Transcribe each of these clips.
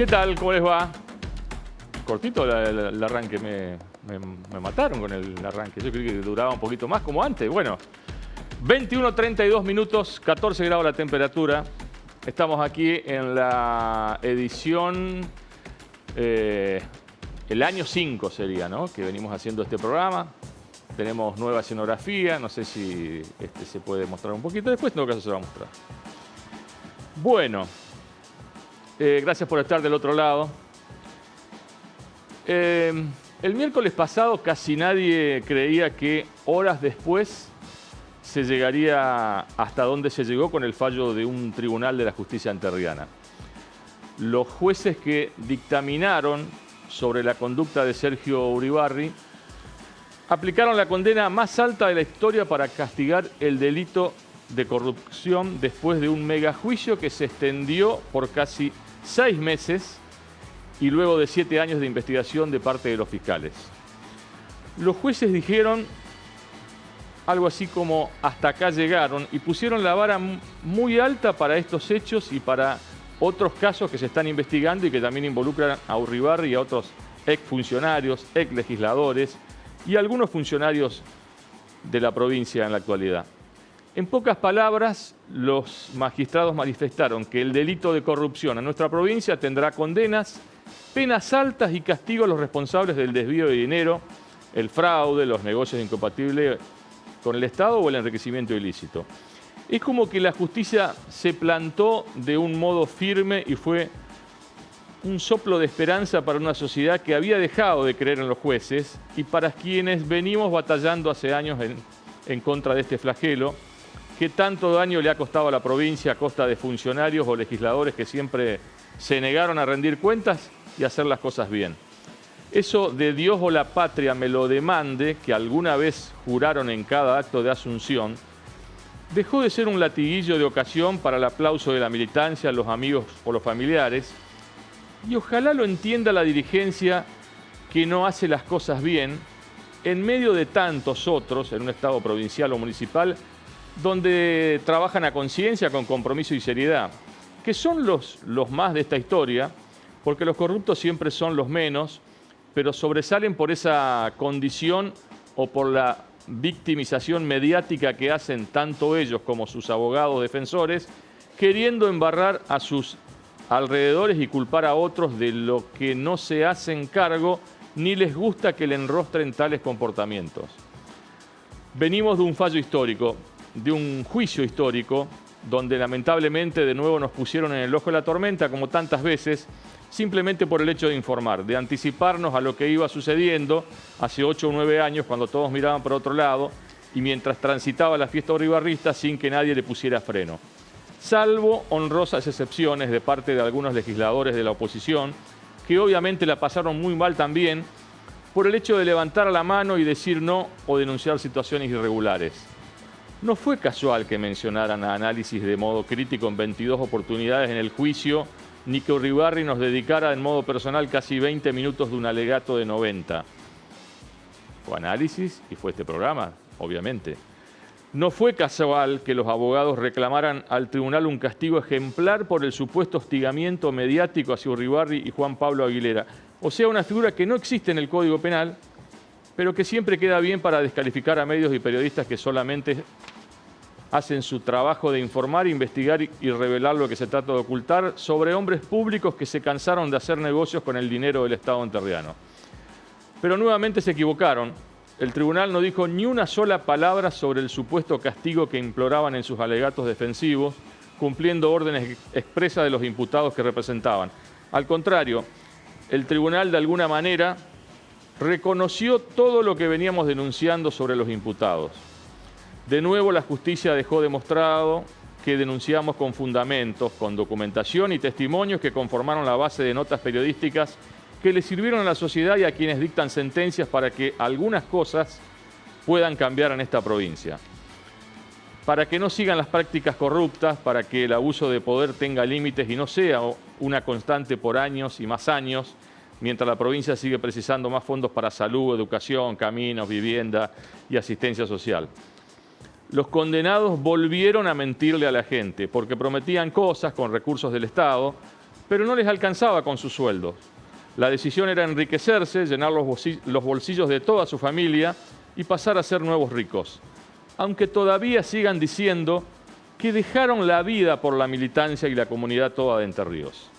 ¿Qué tal? ¿Cómo les va? Cortito el arranque, me mataron con el arranque. Yo creí que duraba un poquito más como antes. Bueno, 21:32 minutos, 14 grados la temperatura. Estamos aquí en la edición, el año 5 sería, ¿no? Que venimos haciendo este programa. Tenemos nueva escenografía, no sé si se puede mostrar un poquito. Después en todo caso se va a mostrar. Bueno, gracias por estar del otro lado. El miércoles pasado casi nadie creía que horas después se llegaría hasta donde se llegó con el fallo de un tribunal de la justicia entrerriana. Los jueces que dictaminaron sobre la conducta de Sergio Uribarri aplicaron la condena más alta de la historia para castigar el delito de corrupción después de un megajuicio que se extendió por casi 6 meses y luego de 7 años de investigación de parte de los fiscales. Los jueces dijeron algo así como hasta acá llegaron y pusieron la vara muy alta para estos hechos y para otros casos que se están investigando y que también involucran a Uribarri y a otros exfuncionarios, exlegisladores y algunos funcionarios de la provincia en la actualidad. En pocas palabras, los magistrados manifestaron que el delito de corrupción en nuestra provincia tendrá condenas, penas altas y castigo a los responsables del desvío de dinero, el fraude, los negocios incompatibles con el Estado o el enriquecimiento ilícito. Es como que la justicia se plantó de un modo firme y fue un soplo de esperanza para una sociedad que había dejado de creer en los jueces y para quienes venimos batallando hace años en contra de este flagelo que tanto daño le ha costado a la provincia a costa de funcionarios o legisladores que siempre se negaron a rendir cuentas y hacer las cosas bien. Eso de Dios o la patria me lo demande, que alguna vez juraron en cada acto de asunción, dejó de ser un latiguillo de ocasión para el aplauso de la militancia, los amigos o los familiares, y ojalá lo entienda la dirigencia que no hace las cosas bien en medio de tantos otros, en un estado provincial o municipal, donde trabajan a conciencia, con compromiso y seriedad, que son los más de esta historia, porque los corruptos siempre son los menos, pero sobresalen por esa condición o por la victimización mediática que hacen tanto ellos como sus abogados defensores, queriendo embarrar a sus alrededores y culpar a otros de lo que no se hacen cargo ni les gusta que le enrostren tales comportamientos. Venimos de un fallo histórico, de un juicio histórico, donde lamentablemente de nuevo nos pusieron en el ojo de la tormenta, como tantas veces, simplemente por el hecho de informar, de anticiparnos a lo que iba sucediendo hace 8 o 9 años, cuando todos miraban por otro lado, y mientras transitaba la fiesta uribarrista sin que nadie le pusiera freno. Salvo honrosas excepciones de parte de algunos legisladores de la oposición, que obviamente la pasaron muy mal también, por el hecho de levantar la mano y decir no o denunciar situaciones irregulares. No fue casual que mencionaran a Análisis de modo crítico en 22 oportunidades en el juicio, ni que Uribarri nos dedicara en modo personal casi 20 minutos de un alegato de 90. Fue Análisis y fue este programa, obviamente. No fue casual que los abogados reclamaran al tribunal un castigo ejemplar por el supuesto hostigamiento mediático hacia Uribarri y Juan Pablo Aguilera. O sea, una figura que no existe en el Código Penal, pero que siempre queda bien para descalificar a medios y periodistas que solamente hacen su trabajo de informar, investigar y revelar lo que se trata de ocultar sobre hombres públicos que se cansaron de hacer negocios con el dinero del Estado entrerriano. Pero nuevamente se equivocaron. El tribunal no dijo ni una sola palabra sobre el supuesto castigo que imploraban en sus alegatos defensivos, cumpliendo órdenes expresas de los imputados que representaban. Al contrario, el tribunal de alguna manera reconoció todo lo que veníamos denunciando sobre los imputados. De nuevo, la justicia dejó demostrado que denunciamos con fundamentos, con documentación y testimonios que conformaron la base de notas periodísticas que le sirvieron a la sociedad y a quienes dictan sentencias para que algunas cosas puedan cambiar en esta provincia. Para que no sigan las prácticas corruptas, para que el abuso de poder tenga límites y no sea una constante por años y más años, mientras la provincia sigue precisando más fondos para salud, educación, caminos, vivienda y asistencia social. Los condenados volvieron a mentirle a la gente porque prometían cosas con recursos del Estado, pero no les alcanzaba con sus sueldos. La decisión era enriquecerse, llenar los bolsillos de toda su familia y pasar a ser nuevos ricos. Aunque todavía sigan diciendo que dejaron la vida por la militancia y la comunidad toda de Entre Ríos.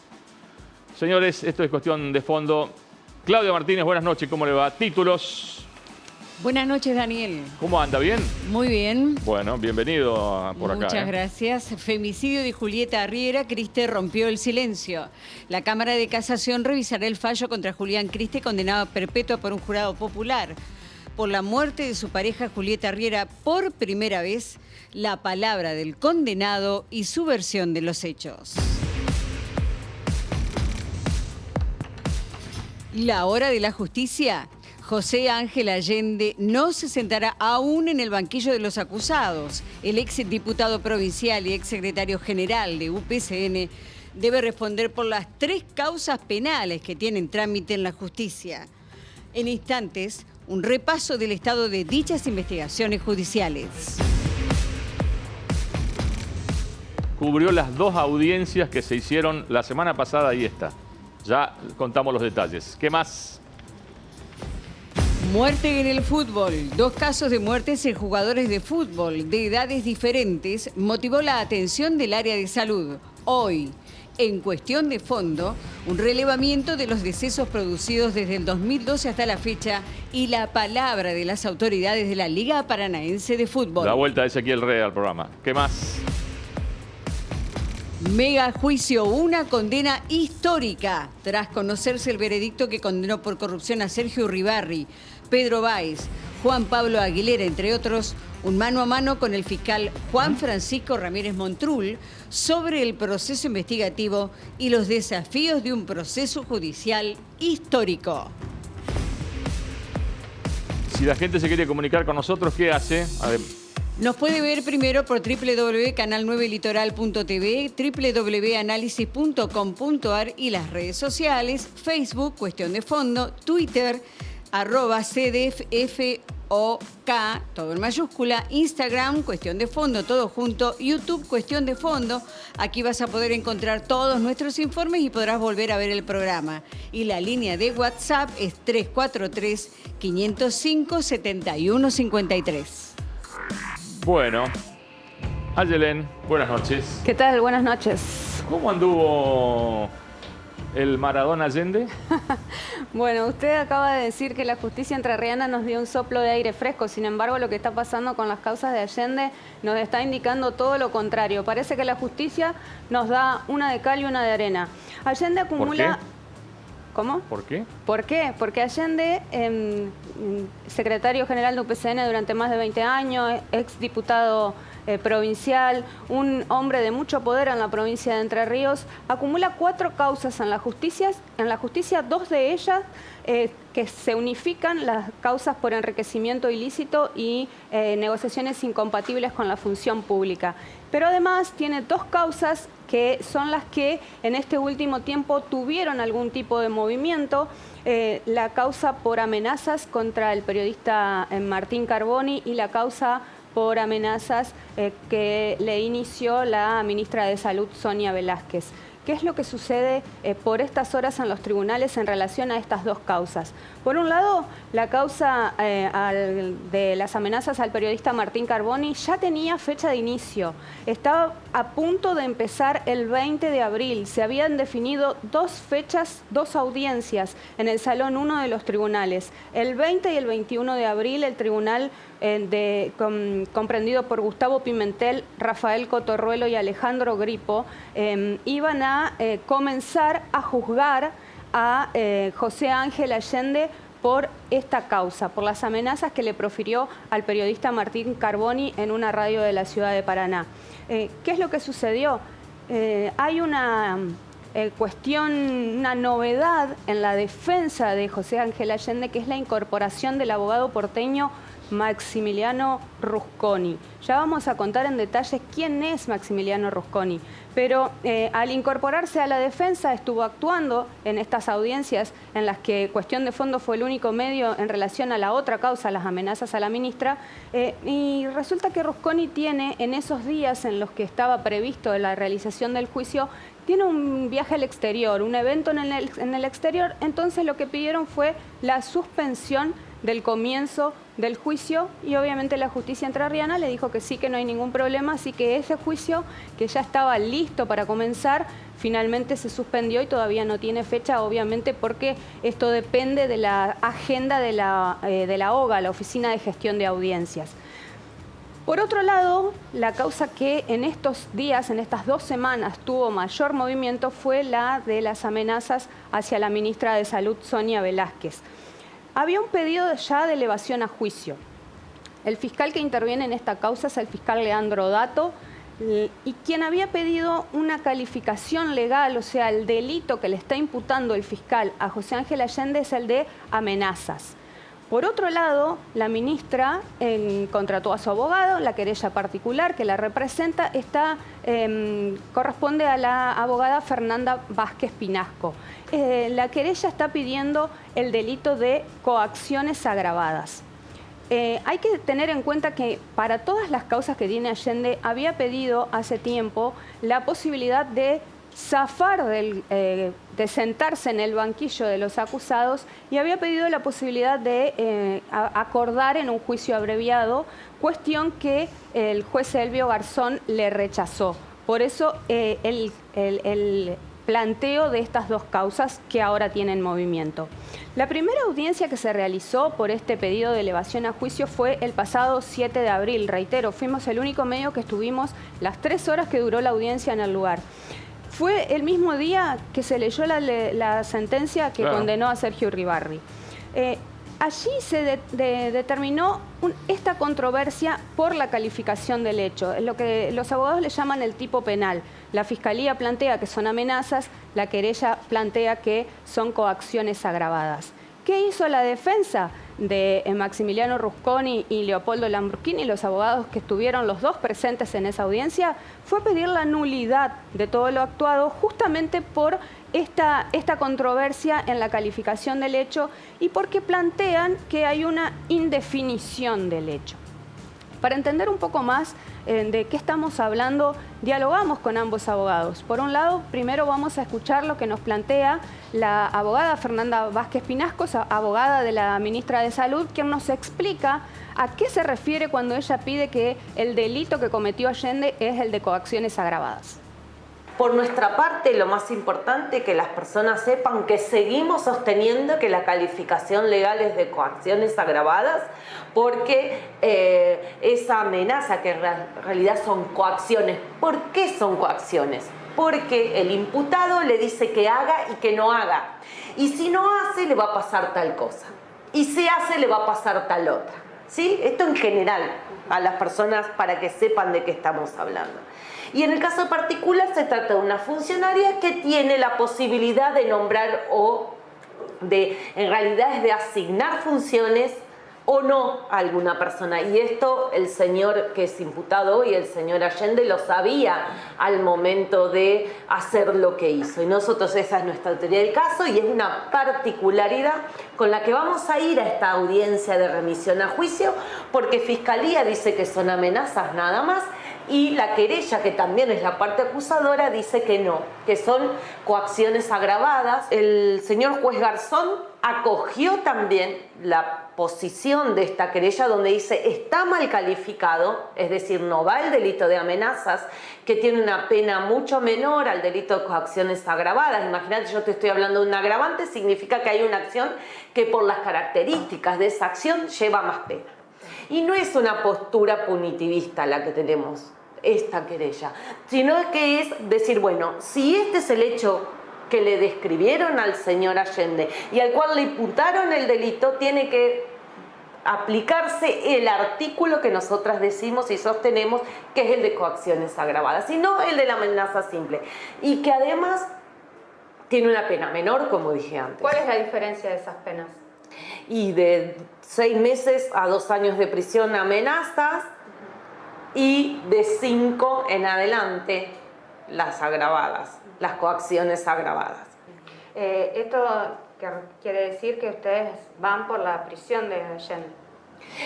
Señores, esto es Cuestión de Fondo. Claudia Martínez, buenas noches, ¿cómo le va? Títulos. Buenas noches, Daniel. ¿Cómo anda? ¿Bien? Muy bien. Bueno, bienvenido por acá. Muchas gracias. Femicidio de Julieta Arriera. Criste rompió el silencio. La Cámara de Casación revisará el fallo contra Julián Criste, condenado a perpetua por un jurado popular. Por la muerte de su pareja Julieta Arriera, por primera vez, la palabra del condenado y su versión de los hechos. La hora de la justicia. José Ángel Allende no se sentará aún en el banquillo de los acusados. El exdiputado provincial y exsecretario general de UPCN debe responder por las 3 causas penales que tienen trámite en la justicia. En instantes, un repaso del estado de dichas investigaciones judiciales. Cubrió las 2 audiencias que se hicieron la semana pasada y esta. Ya contamos los detalles. ¿Qué más? Muerte en el fútbol. 2 casos de muertes en jugadores de fútbol de edades diferentes motivó la atención del área de salud. Hoy, en Cuestión de Fondo, un relevamiento de los decesos producidos desde el 2012 hasta la fecha y la palabra de las autoridades de la Liga Paranaense de Fútbol. La vuelta de Ezequiel Rey al programa. ¿Qué más? Mega juicio, una condena histórica. Tras conocerse el veredicto que condenó por corrupción a Sergio Uribarri, Pedro Báez, Juan Pablo Aguilera, entre otros, un mano a mano con el fiscal Juan Francisco Ramírez Montrul sobre el proceso investigativo y los desafíos de un proceso judicial histórico. Si la gente se quiere comunicar con nosotros, ¿qué hace? Nos puede ver primero por www.canal9litoral.tv, www.análisis.com.ar y las redes sociales, Facebook, Cuestión de Fondo, Twitter, @CDFOK, todo en mayúscula, Instagram, Cuestión de Fondo, todo junto, YouTube, Cuestión de Fondo. Aquí vas a poder encontrar todos nuestros informes y podrás volver a ver el programa. Y la línea de WhatsApp es 343-505-7153. Bueno, Ayelén, buenas noches. ¿Qué tal? Buenas noches. ¿Cómo anduvo el Maradona Allende? Bueno, usted acaba de decir que la justicia entrerriana nos dio un soplo de aire fresco. Sin embargo, lo que está pasando con las causas de Allende nos está indicando todo lo contrario. Parece que la justicia nos da una de cal y una de arena. Allende acumula... ¿Por qué? ¿Cómo? ¿Por qué? ¿Por qué? Porque Allende, secretario general de UPCN durante más de 20 años, exdiputado provincial, un hombre de mucho poder en la provincia de Entre Ríos, acumula 4 causas en la justicia, 2 de ellas que se unifican, las causas por enriquecimiento ilícito y negociaciones incompatibles con la función pública. Pero además tiene 2 causas que son las que en este último tiempo tuvieron algún tipo de movimiento. La causa por amenazas contra el periodista Martín Carboni y la causa por amenazas que le inició la ministra de Salud, Sonia Velázquez. ¿Qué es lo que sucede por estas horas en los tribunales en relación a estas 2 causas? Por un lado, la causa de las amenazas al periodista Martín Carboni ya tenía fecha de inicio. Estaba a punto de empezar el 20 de abril. Se habían definido 2 fechas, 2 audiencias en el Salón 1 de los tribunales. El 20 y el 21 de abril el tribunal comprendido por Gustavo Pimentel, Rafael Cotorruelo y Alejandro Gripo, iban a comenzar a juzgar a José Ángel Allende por esta causa, por las amenazas que le profirió al periodista Martín Carboni en una radio de la ciudad de Paraná. ¿Qué es lo que sucedió? Hay una cuestión, una novedad en la defensa de José Ángel Allende, que es la incorporación del abogado porteño Maximiliano Rusconi. Ya vamos a contar en detalle quién es Maximiliano Rusconi, pero al incorporarse a la defensa estuvo actuando en estas audiencias en las que Cuestión de Fondo fue el único medio en relación a la otra causa, las amenazas a la ministra, y resulta que Rusconi tiene en esos días en los que estaba previsto la realización del juicio tiene un viaje al exterior, un evento en el exterior, entonces lo que pidieron fue la suspensión del comienzo del juicio y obviamente la justicia entrerriana le dijo que sí, que no hay ningún problema, así que ese juicio que ya estaba listo para comenzar, finalmente se suspendió y todavía no tiene fecha, obviamente porque esto depende de la agenda de la OGA, la Oficina de Gestión de Audiencias. Por otro lado, la causa que en estos días, en estas 2 semanas, tuvo mayor movimiento fue la de las amenazas hacia la ministra de Salud, Sonia Velázquez. Había un pedido ya de elevación a juicio. El fiscal que interviene en esta causa es el fiscal Leandro Dato, y quien había pedido una calificación legal, o sea, el delito que le está imputando el fiscal a José Ángel Allende es el de amenazas. Por otro lado, la ministra contrató a su abogado, la querella particular que la representa corresponde a la abogada Fernanda Vázquez Pinasco. La querella está pidiendo el delito de coacciones agravadas. Hay que tener en cuenta que para todas las causas que tiene Allende había pedido hace tiempo la posibilidad de zafar de sentarse en el banquillo de los acusados y había pedido la posibilidad de acordar en un juicio abreviado, cuestión que el juez Elvio Garzón le rechazó. Por eso el planteo de estas 2 causas que ahora tienen movimiento. La primera audiencia que se realizó por este pedido de elevación a juicio fue el pasado 7 de abril. Reitero, fuimos el único medio que estuvimos las 3 horas que duró la audiencia en el lugar. Fue el mismo día que se leyó la sentencia que condenó a Sergio Uribarri. Allí se determinó esta controversia por la calificación del hecho, lo que los abogados le llaman el tipo penal. La Fiscalía plantea que son amenazas, la querella plantea que son coacciones agravadas. ¿Qué hizo la defensa de Maximiliano Rusconi y Leopoldo Lamborghini, los abogados que estuvieron los 2 presentes en esa audiencia? Fue pedir la nulidad de todo lo actuado justamente por esta controversia en la calificación del hecho y porque plantean que hay una indefinición del hecho. Para entender un poco más de qué estamos hablando, dialogamos con ambos abogados. Por un lado, primero vamos a escuchar lo que nos plantea la abogada Fernanda Vázquez Pinasco, abogada de la ministra de Salud, quien nos explica a qué se refiere cuando ella pide que el delito que cometió Allende es el de coacciones agravadas. Por nuestra parte, lo más importante es que las personas sepan que seguimos sosteniendo que la calificación legal es de coacciones agravadas, porque esa amenaza, que en realidad son coacciones. ¿Por qué son coacciones? Porque el imputado le dice que haga y que no haga. Y si no hace, le va a pasar tal cosa. Y si hace, le va a pasar tal otra. ¿Sí? Esto en general, a las personas para que sepan de qué estamos hablando. Y en el caso particular se trata de una funcionaria que tiene la posibilidad de nombrar en realidad es de asignar funciones o no a alguna persona. Y esto el señor que es imputado hoy, el señor Allende, lo sabía al momento de hacer lo que hizo. Y nosotros, esa es nuestra teoría del caso y es una particularidad con la que vamos a ir a esta audiencia de remisión a juicio, porque Fiscalía dice que son amenazas nada más, y la querella, que también es la parte acusadora, dice que no, que son coacciones agravadas. El señor juez Garzón acogió también la posición de esta querella donde dice está mal calificado, es decir, no va el delito de amenazas, que tiene una pena mucho menor al delito de coacciones agravadas. Imagínate, yo te estoy hablando de un agravante, significa que hay una acción que por las características de esa acción lleva más pena. Y no es una postura punitivista la que tenemos esta querella, sino que es decir, bueno, si este es el hecho que le describieron al señor Allende y al cual le imputaron el delito, tiene que aplicarse el artículo que nosotras decimos y sostenemos, que es el de coacciones agravadas, y no el de la amenaza simple, y que además tiene una pena menor, como dije antes. ¿Cuál es la diferencia de esas penas? Y de 6 meses a 2 años de prisión amenazas, y de 5 en adelante las agravadas, las coacciones agravadas. Esto quiere decir que ustedes van por la prisión de Allende.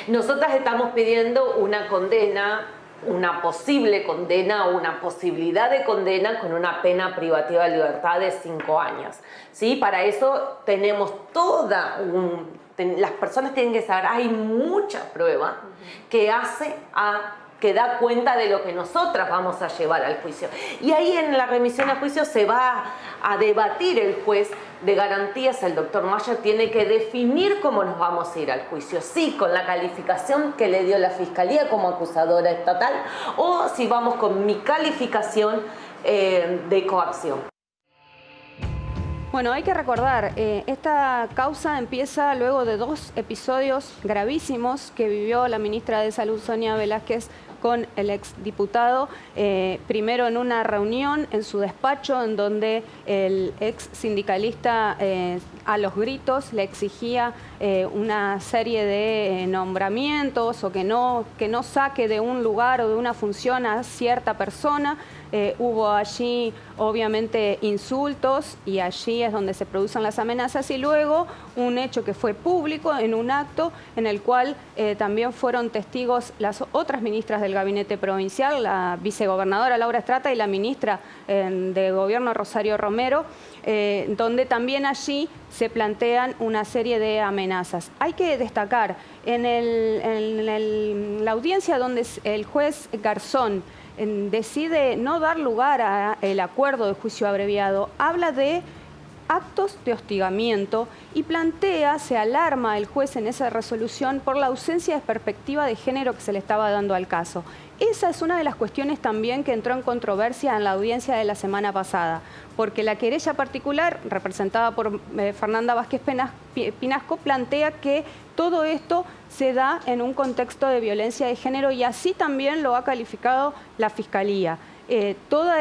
Nosotras estamos pidiendo una condena una posible condena o una posibilidad de condena con una pena privativa de libertad de 5 años. ¿Sí? Para eso tenemos las personas tienen que saber, hay mucha prueba que da cuenta de lo que nosotras vamos a llevar al juicio. Y ahí en la remisión a juicio se va a debatir el juez de garantías, el doctor Mayer tiene que definir cómo nos vamos a ir al juicio, sí con la calificación que le dio la Fiscalía como acusadora estatal o si vamos con mi calificación de coacción. Bueno, hay que recordar, esta causa empieza luego de 2 episodios gravísimos que vivió la ministra de Salud, Sonia Velázquez, con el exdiputado, primero en una reunión en su despacho en donde el ex sindicalista a los gritos le exigía una serie de nombramientos o que no saque de un lugar o de una función a cierta persona. Hubo allí obviamente insultos y allí es donde se producen las amenazas y luego un hecho que fue público en un acto en el cual también fueron testigos las otras ministras del gabinete provincial, la vicegobernadora Laura Estrata y la ministra de Gobierno Rosario Romero, donde también allí se plantean una serie de amenazas. Hay que destacar, en la audiencia donde el juez Garzón decide no dar lugar al acuerdo de juicio abreviado, habla de actos de hostigamiento y se alarma el juez en esa resolución por la ausencia de perspectiva de género que se le estaba dando al caso. Esa es una de las cuestiones también que entró en controversia en la audiencia de la semana pasada, porque la querella particular, representada por Fernanda Vázquez Pinasco, plantea que todo esto se da en un contexto de violencia de género y así también lo ha calificado la Fiscalía. Todos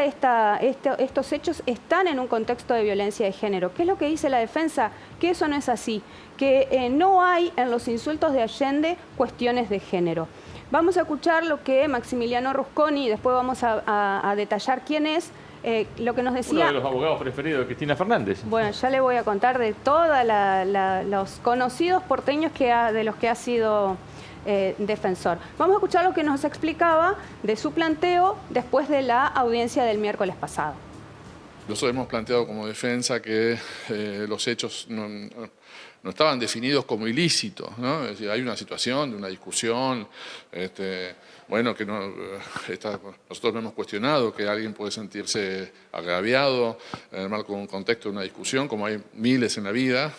estos hechos están en un contexto de violencia de género. ¿Qué es lo que dice la defensa? Que eso no es así, que no hay en los insultos de Allende cuestiones de género. Vamos a escuchar lo que Maximiliano Rusconi, y después vamos a detallar quién es, lo que nos decía... Uno de los abogados preferidos de Cristina Fernández. Bueno, ya le voy a contar de todos los conocidos porteños de los que ha sido defensor. Vamos a escuchar lo que nos explicaba de su planteo después de la audiencia del miércoles pasado. Nosotros hemos planteado como defensa que los hechos no estaban definidos como ilícitos, ¿no? Es decir, hay una situación de una discusión, bueno, que nosotros no hemos cuestionado que alguien puede sentirse agraviado en el marco de un contexto de una discusión, como hay miles en la vida.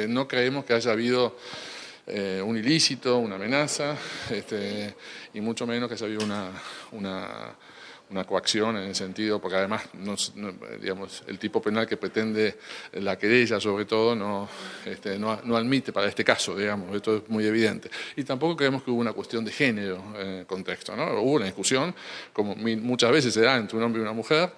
No creemos que haya habido un ilícito, una amenaza, y mucho menos que haya habido una coacción en el sentido, porque además digamos, el tipo penal que pretende la querella sobre todo no admite para este caso, digamos, esto es muy evidente. Y tampoco creemos que hubo una cuestión de género en el contexto, ¿no? Hubo una discusión, como muchas veces se da entre un hombre y una mujer,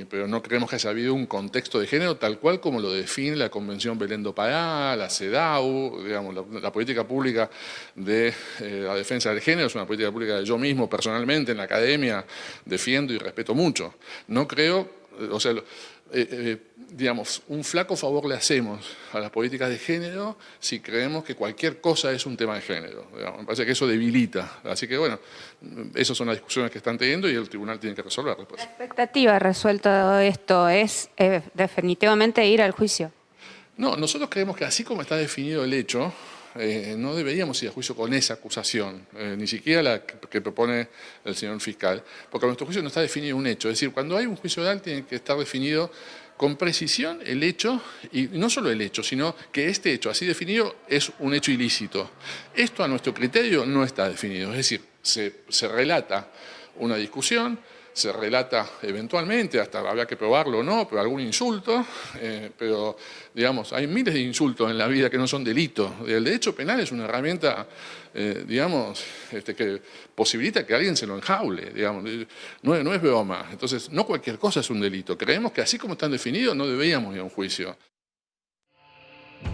pero no creemos que haya habido un contexto de género tal cual como lo define la Convención Belén do Pará, la CEDAW, digamos, la política pública de la defensa del género es una política pública que yo mismo personalmente en la academia defiendo y respeto mucho. No creo, o sea, digamos, un flaco favor le hacemos a las políticas de género si creemos que cualquier cosa es un tema de género. Digamos, me parece que eso debilita. Así que, bueno, esas son las discusiones que están teniendo y el tribunal tiene que resolverlas. La expectativa resuelto esto es definitivamente ir al juicio. No, nosotros creemos que así como está definido el hecho, no deberíamos ir a juicio con esa acusación, ni siquiera la que propone el señor fiscal, porque a nuestro juicio no está definido un hecho. Es decir, cuando hay un juicio oral tiene que estar definido con precisión el hecho, y no solo el hecho, sino que este hecho así definido es un hecho ilícito. Esto a nuestro criterio no está definido, es decir, se relata una discusión, se relata eventualmente, hasta habrá que probarlo o no, pero algún insulto, pero digamos, hay miles de insultos en la vida que no son delitos. El derecho penal es una herramienta, digamos, que posibilita que alguien se lo enjaule, digamos, no es broma. Entonces, no cualquier cosa es un delito. Creemos que así como están definidos no deberíamos ir a un juicio.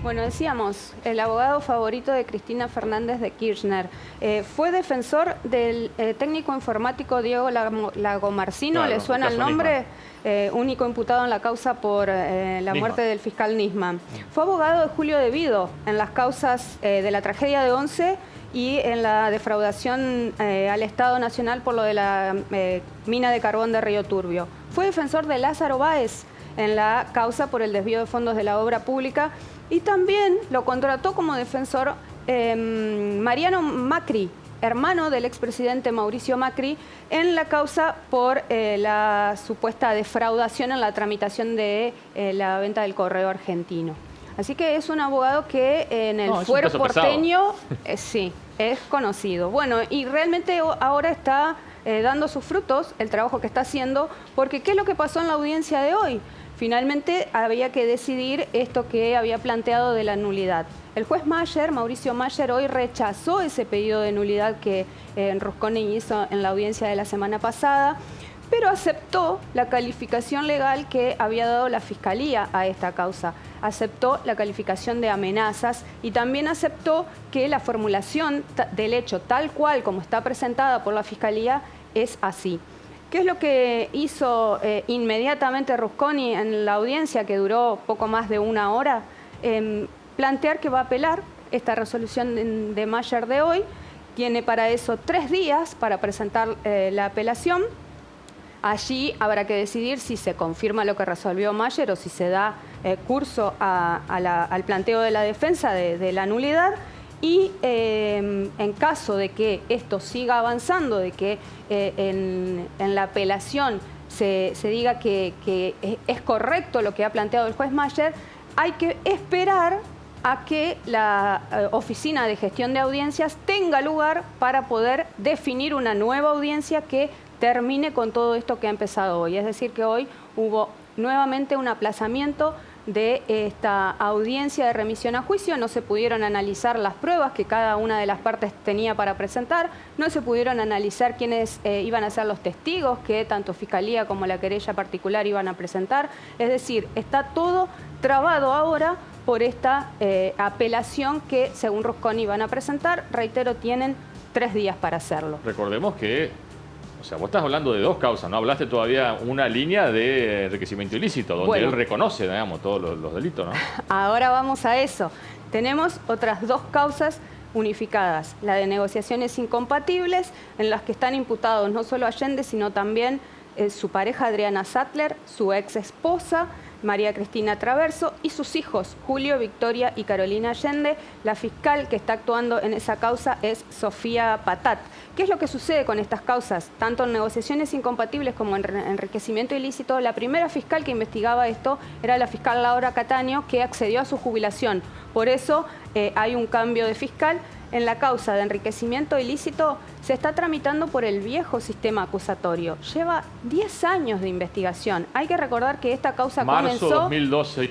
Bueno, decíamos, el abogado favorito de Cristina Fernández de Kirchner. Fue defensor del técnico informático Diego Lagomarsino, claro, ¿le suena el nombre? Único imputado en la causa por la muerte del fiscal Nisman. Fue abogado de Julio De Vido en las causas de la tragedia de Once y en la defraudación al Estado Nacional por lo de la mina de carbón de Río Turbio. Fue defensor de Lázaro Báez en la causa por el desvío de fondos de la obra pública y también lo contrató como defensor Mariano Macri, hermano del expresidente Mauricio Macri, en la causa por la supuesta defraudación en la tramitación de la venta del correo argentino. Así que es un abogado que en el fuero porteño sí, es conocido. Bueno, y realmente ahora está dando sus frutos el trabajo que está haciendo, porque ¿qué es lo que pasó en la audiencia de hoy? Finalmente había que decidir esto que había planteado de la nulidad. El juez Mayer, Mauricio Mayer, hoy rechazó ese pedido de nulidad que Rusconi hizo en la audiencia de la semana pasada, pero aceptó la calificación legal que había dado la Fiscalía a esta causa. Aceptó la calificación de amenazas y también aceptó que la formulación del hecho tal cual como está presentada por la Fiscalía es así. ¿Qué es lo que hizo inmediatamente Rusconi en la audiencia, que duró poco más de una hora? Plantear que va a apelar esta resolución de Mayer de hoy. Tiene para eso 3 días para presentar la apelación. Allí habrá que decidir si se confirma lo que resolvió Mayer o si se da curso al planteo de la defensa de la nulidad. Y en caso de que esto siga avanzando, de que en la apelación se diga que es correcto lo que ha planteado el juez Mayer, hay que esperar a que la Oficina de Gestión de Audiencias tenga lugar para poder definir una nueva audiencia que termine con todo esto que ha empezado hoy. Es decir, que hoy hubo nuevamente un aplazamiento de esta audiencia de remisión a juicio. No se pudieron analizar las pruebas que cada una de las partes tenía para presentar, no se pudieron analizar quiénes iban a ser los testigos que tanto Fiscalía como la querella particular iban a presentar. Es decir, está todo trabado ahora por esta apelación que, según Rusconi, van a presentar. Reitero, tienen 3 días para hacerlo. Recordemos que, o sea, vos estás hablando de 2 causas, ¿no? Hablaste todavía una línea de enriquecimiento ilícito, donde él reconoce, digamos, todos los delitos, ¿no? Ahora vamos a eso. Tenemos otras 2 causas unificadas. La de negociaciones incompatibles, en las que están imputados no solo Allende, sino también su pareja Adriana Sattler, su ex esposa María Cristina Traverso y sus hijos Julio, Victoria y Carolina Allende. La fiscal que está actuando en esa causa es Sofía Patat. ¿Qué es lo que sucede con estas causas? Tanto en negociaciones incompatibles como en enriquecimiento ilícito, la primera fiscal que investigaba esto era la fiscal Laura Cataño, que accedió a su jubilación. Por eso hay un cambio de fiscal. En la causa de enriquecimiento ilícito se está tramitando por el viejo sistema acusatorio. Lleva 10 años de investigación. Hay que recordar que esta causa Marzo 2012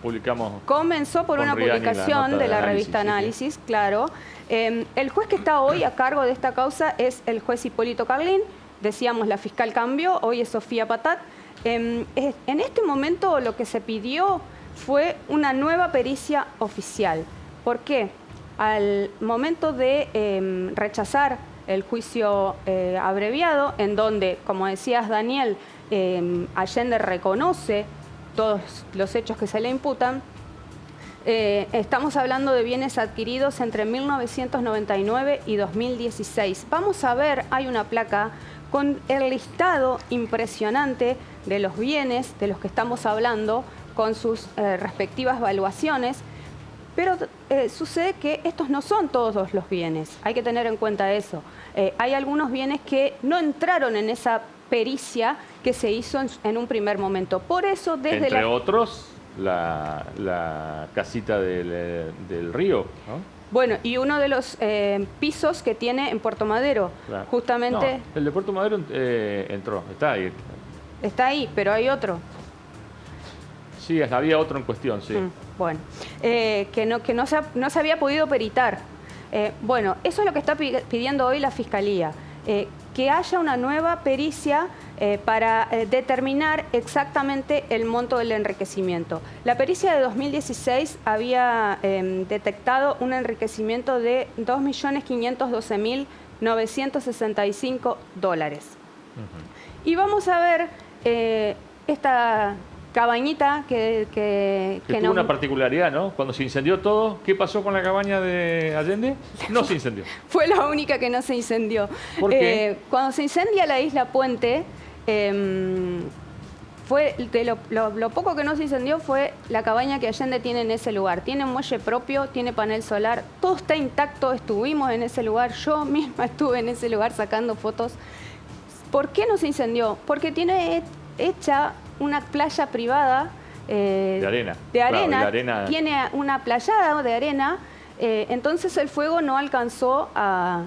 publicamos. Comenzó por una publicación de la revista Análisis, sí. Claro. El juez que está hoy a cargo de esta causa es el juez Hipólito Carlín. Decíamos, la fiscal cambió, hoy es Sofía Patat. En este momento lo que se pidió fue una nueva pericia oficial. ¿Por qué? Al momento de rechazar el juicio abreviado, en donde, como decías, Daniel, Allende reconoce todos los hechos que se le imputan, estamos hablando de bienes adquiridos entre 1999 y 2016. Vamos a ver, hay una placa con el listado impresionante de los bienes de los que estamos hablando, con sus respectivas valuaciones. Pero sucede que estos no son todos los bienes, hay que tener en cuenta eso. Hay algunos bienes que no entraron en esa pericia que se hizo en un primer momento. Por eso, desde entre otros, la casita del río, ¿no? Bueno, y uno de los pisos que tiene en Puerto Madero, claro. Justamente... No, el de Puerto Madero entró, está ahí. Está ahí, pero hay otro. Sí, había otro en cuestión, sí. Bueno, que no se había podido peritar. Bueno, eso es lo que está pidiendo hoy la Fiscalía, que haya una nueva pericia para determinar exactamente el monto del enriquecimiento. La pericia de 2016 había detectado un enriquecimiento de $2.512.965. Y vamos a ver esta cabañita que tuvo una particularidad, ¿no? Cuando se incendió todo, ¿qué pasó con la cabaña de Allende? No se incendió. Fue la única que no se incendió. ¿Por qué? Cuando se incendia la isla Puente, fue de lo poco que no se incendió fue la cabaña que Allende tiene en ese lugar. Tiene muelle propio, tiene panel solar, todo está intacto, estuvimos en ese lugar, yo misma estuve en ese lugar sacando fotos. ¿Por qué no se incendió? Porque tiene hecha una playa privada de arena. Claro, la arena tiene una playada de arena, entonces el fuego no alcanzó a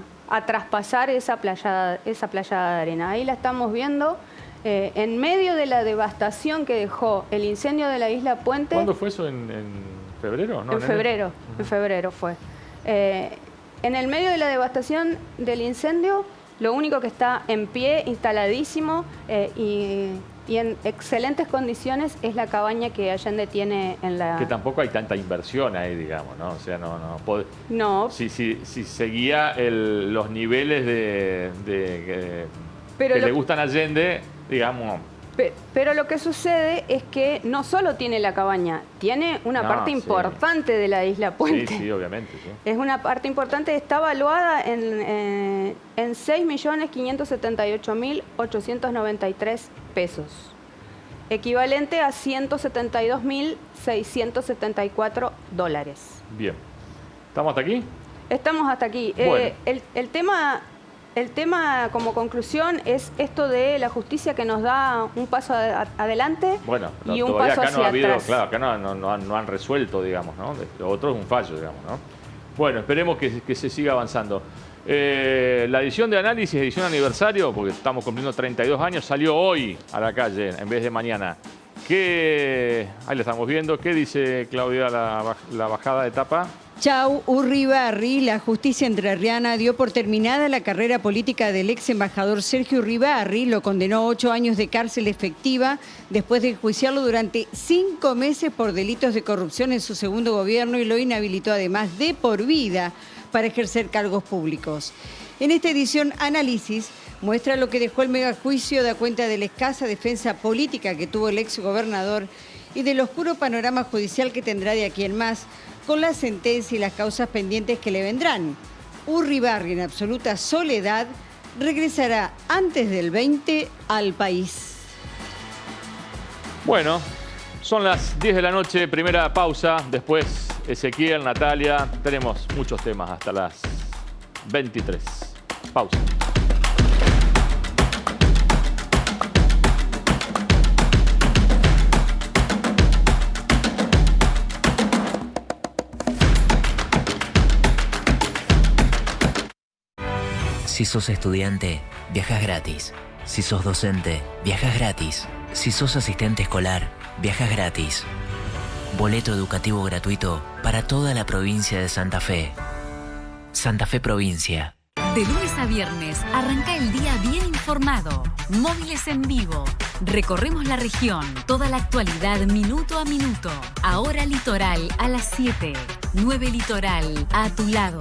traspasar esa playada de arena. Ahí la estamos viendo. En medio de la devastación que dejó el incendio de la isla Puente... ¿Cuándo fue eso? ¿En febrero? ¿No? En febrero fue. En el medio de la devastación del incendio, lo único que está en pie, instaladísimo y en excelentes condiciones es la cabaña que Allende tiene en la... Que tampoco hay tanta inversión ahí, digamos, ¿no? O sea, No. Si seguía los niveles que le gustan a Allende, digamos... Pero lo que sucede es que no solo tiene la cabaña, tiene una parte importante de la isla Puente. Sí, obviamente. Sí. Es una parte importante, está evaluada en 6.578.893 pesos, equivalente a 172.674 dólares. Bien. ¿Estamos hasta aquí? Estamos hasta aquí. Bueno. El tema como conclusión es esto de la justicia que nos da un paso adelante y un paso hacia atrás. Claro, acá no han resuelto, digamos, ¿no? Lo otro es un fallo, digamos, ¿no? Bueno, esperemos que se siga avanzando. La edición de análisis, edición aniversario, porque estamos cumpliendo 32 años, salió hoy a la calle en vez de mañana. Ahí la estamos viendo. ¿Qué dice Claudia la bajada de tapa? Chau Urribarri, la justicia entrerriana dio por terminada la carrera política del ex embajador Sergio Urribarri, lo condenó a 8 años de cárcel efectiva después de enjuiciarlo durante 5 meses por delitos de corrupción en su segundo gobierno y lo inhabilitó además de por vida para ejercer cargos públicos. En esta edición, Análisis muestra lo que dejó el megajuicio, da cuenta de la escasa defensa política que tuvo el ex gobernador y del oscuro panorama judicial que tendrá de aquí en más, con la sentencia y las causas pendientes que le vendrán. Urribarri, en absoluta soledad, regresará antes del 20 al país. Bueno, son las 10 de la noche, primera pausa, después Ezequiel, Natalia, tenemos muchos temas hasta las 23. Pausa. Si sos estudiante, viajas gratis. Si sos docente, viajas gratis. Si sos asistente escolar, viajas gratis. Boleto educativo gratuito para toda la provincia de Santa Fe. Santa Fe Provincia. De lunes a viernes, arranca el día bien informado. Móviles en vivo. Recorremos la región. Toda la actualidad minuto a minuto. Ahora Litoral a las 7. 9 Litoral a tu lado.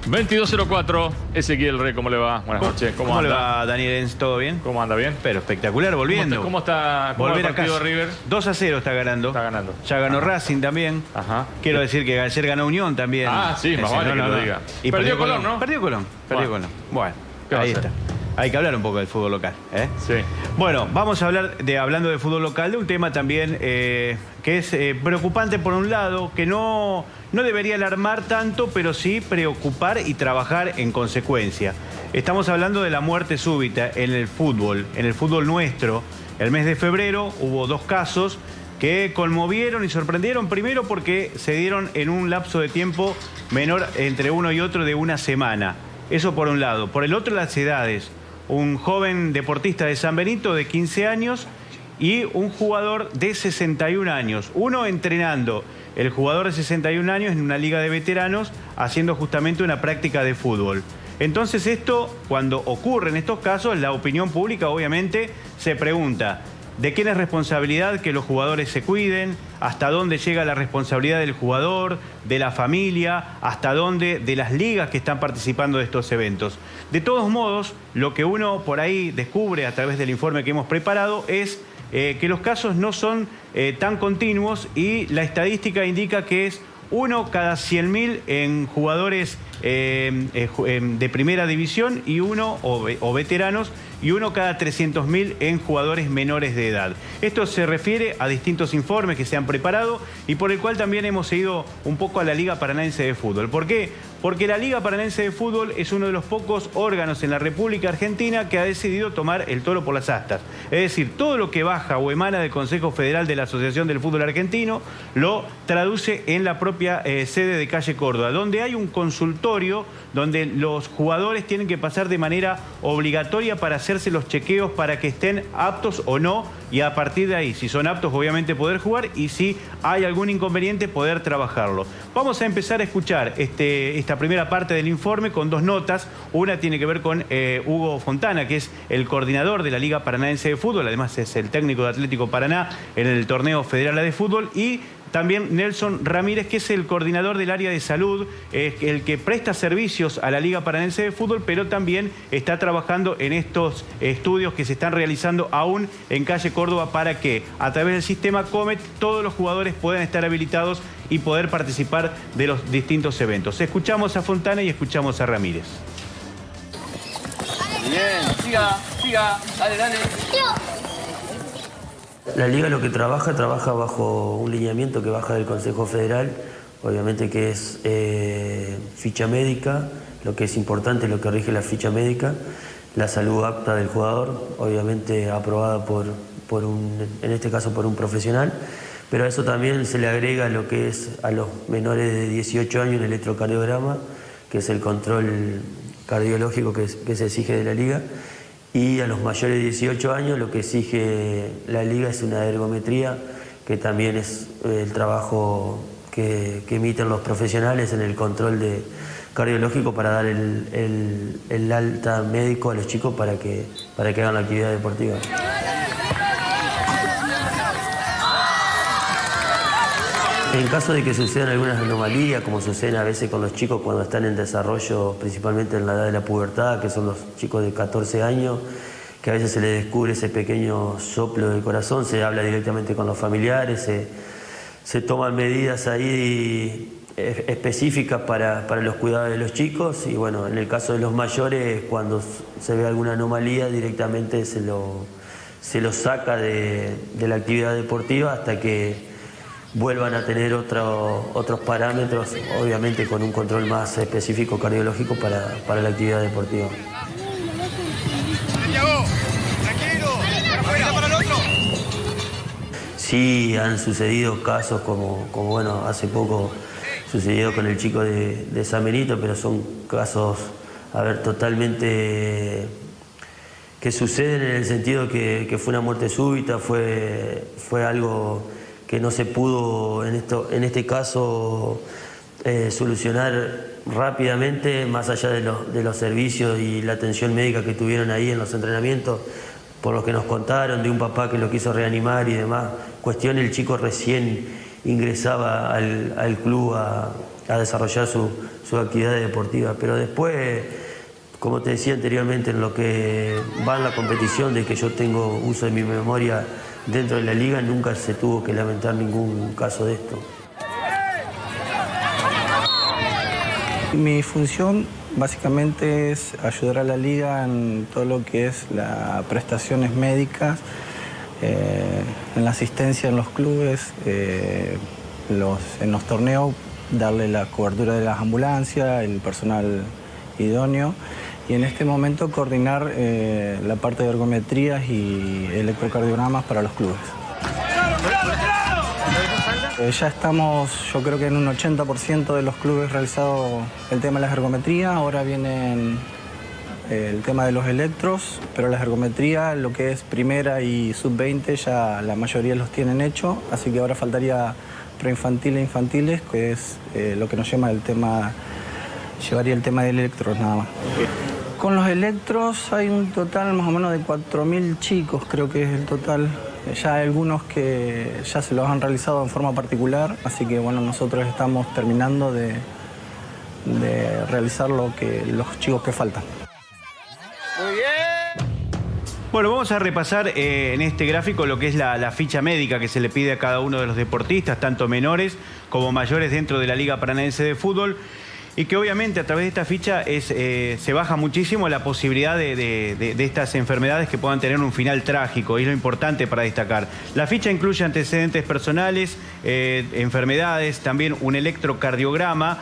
$22.04, Ezequiel Rey, ¿cómo le va? Buenas noches, ¿cómo anda? ¿Cómo le va, Daniel? ¿Todo bien? ¿Cómo anda? ¿Bien? Pero espectacular, volviendo. ¿Cómo está el partido de River? 2-0 está ganando. Está ganando. Ya ganó Racing también. Ajá. Quiero decir que ayer ganó Unión también. Ah, sí, más vale que lo diga. Y perdió Colón, ¿no? Perdió Colón. Bueno, ahí está. Hay que hablar un poco del fútbol local, ¿eh? Sí. Bueno, vamos a hablar, hablando de fútbol local, de un tema también que es preocupante por un lado, que no debería alarmar tanto, pero sí preocupar y trabajar en consecuencia. Estamos hablando de la muerte súbita en el fútbol nuestro. El mes de febrero hubo 2 casos que conmovieron y sorprendieron, primero porque se dieron en un lapso de tiempo menor entre uno y otro de una semana. Eso por un lado. Por el otro, las edades. Un joven deportista de San Benito de 15 años y un jugador de 61 años. Uno entrenando, el jugador de 61 años en una liga de veteranos, haciendo justamente una práctica de fútbol. Entonces esto, cuando ocurre en estos casos, la opinión pública obviamente se pregunta, de quién es responsabilidad que los jugadores se cuiden, hasta dónde llega la responsabilidad del jugador, de la familia, hasta dónde de las ligas que están participando de estos eventos. De todos modos, lo que uno por ahí descubre a través del informe que hemos preparado es que los casos no son tan continuos y la estadística indica que es 1 cada 100.000 en jugadores de primera división y o veteranos, y 1 cada 300.000 en jugadores menores de edad. Esto se refiere a distintos informes que se han preparado y por el cual también hemos seguido un poco a la Liga Paranaense de Fútbol. ¿Por qué? Porque la Liga Paranaense de Fútbol es uno de los pocos órganos en la República Argentina que ha decidido tomar el toro por las astas. Es decir, todo lo que baja o emana del Consejo Federal de la Asociación del Fútbol Argentino lo traduce en la propia sede de Calle Córdoba, donde hay un consultorio donde los jugadores tienen que pasar de manera obligatoria para hacerse los chequeos para que estén aptos o no, y a partir de ahí, si son aptos, obviamente poder jugar, y si hay algún inconveniente, poder trabajarlo. Vamos a empezar a escuchar esta primera parte del informe con dos notas. Una tiene que ver con Hugo Fontana, que es el coordinador de la Liga Paranaense de Fútbol, además es el técnico de Atlético Paraná en el torneo federal de fútbol, y también Nelson Ramírez, que es el coordinador del área de salud, el que presta servicios a la Liga Paranaense de Fútbol, pero también está trabajando en estos estudios que se están realizando aún en Calle Córdoba para que a través del sistema Comet todos los jugadores puedan estar habilitados y poder participar de los distintos eventos. Escuchamos a Fontana y escuchamos a Ramírez. Bien, siga, dale. La Liga lo que trabaja bajo un lineamiento que baja del Consejo Federal, obviamente que es ficha médica, lo que es importante, lo que rige la ficha médica, la salud apta del jugador, obviamente aprobada en este caso por un profesional, pero a eso también se le agrega lo que es a los menores de 18 años el electrocardiograma, que es el control cardiológico que se exige de la Liga. Y a los mayores de 18 años lo que exige la Liga es una ergometría, que también es el trabajo que emiten los profesionales en el control cardiológico para dar el alta médico a los chicos para que hagan la actividad deportiva. En caso de que sucedan algunas anomalías, como suceden a veces con los chicos cuando están en desarrollo, principalmente en la edad de la pubertad, que son los chicos de 14 años, que a veces se les descubre ese pequeño soplo del corazón, se habla directamente con los familiares, se toman medidas ahí específicas para los cuidados de los chicos, y bueno, en el caso de los mayores, cuando se ve alguna anomalía, directamente se lo saca de la actividad deportiva hasta que vuelvan a tener otros parámetros, obviamente con un control más específico cardiológico para la actividad deportiva. Sí, han sucedido casos como bueno, hace poco sucedió con el chico de San Benito, pero son casos, totalmente que suceden en el sentido que fue una muerte súbita, fue algo que no se pudo en este caso solucionar rápidamente, más allá de los servicios y la atención médica que tuvieron ahí en los entrenamientos, por lo que nos contaron de un papá que lo quiso reanimar y demás. Cuestión, el chico recién ingresaba al club a desarrollar su actividad deportiva, pero después, como te decía anteriormente, en lo que va en la competición, de que yo tengo uso de mi memoria dentro de la Liga, nunca se tuvo que lamentar ningún caso de esto. Mi función básicamente es ayudar a la Liga en todo lo que es las prestaciones médicas, en la asistencia en los clubes, en los torneos, darle la cobertura de las ambulancias, el personal idóneo, y en este momento coordinar la parte de ergometrías y electrocardiogramas para los clubes. Ya estamos, yo creo que en un 80% de los clubes realizado el tema de las ergometrías. Ahora viene el tema de los electros, pero las ergometrías, lo que es primera y sub-20, ya la mayoría los tienen hecho, así que ahora faltaría preinfantiles e infantiles, que es lo que nos llama llevaría el tema de electros nada más. Con los electros hay un total más o menos de 4.000 chicos, creo que es el total Ya hay algunos que ya se los han realizado en forma particular, así que bueno, nosotros estamos terminando de realizar los chicos que faltan. Muy bien. Bueno, vamos a repasar en este gráfico lo que es la ficha médica que se le pide a cada uno de los deportistas, tanto menores como mayores dentro de la Liga Paranaense de Fútbol. Y que obviamente a través de esta ficha se baja muchísimo la posibilidad de estas enfermedades que puedan tener un final trágico, y es lo importante para destacar. La ficha incluye antecedentes personales, enfermedades, también un electrocardiograma,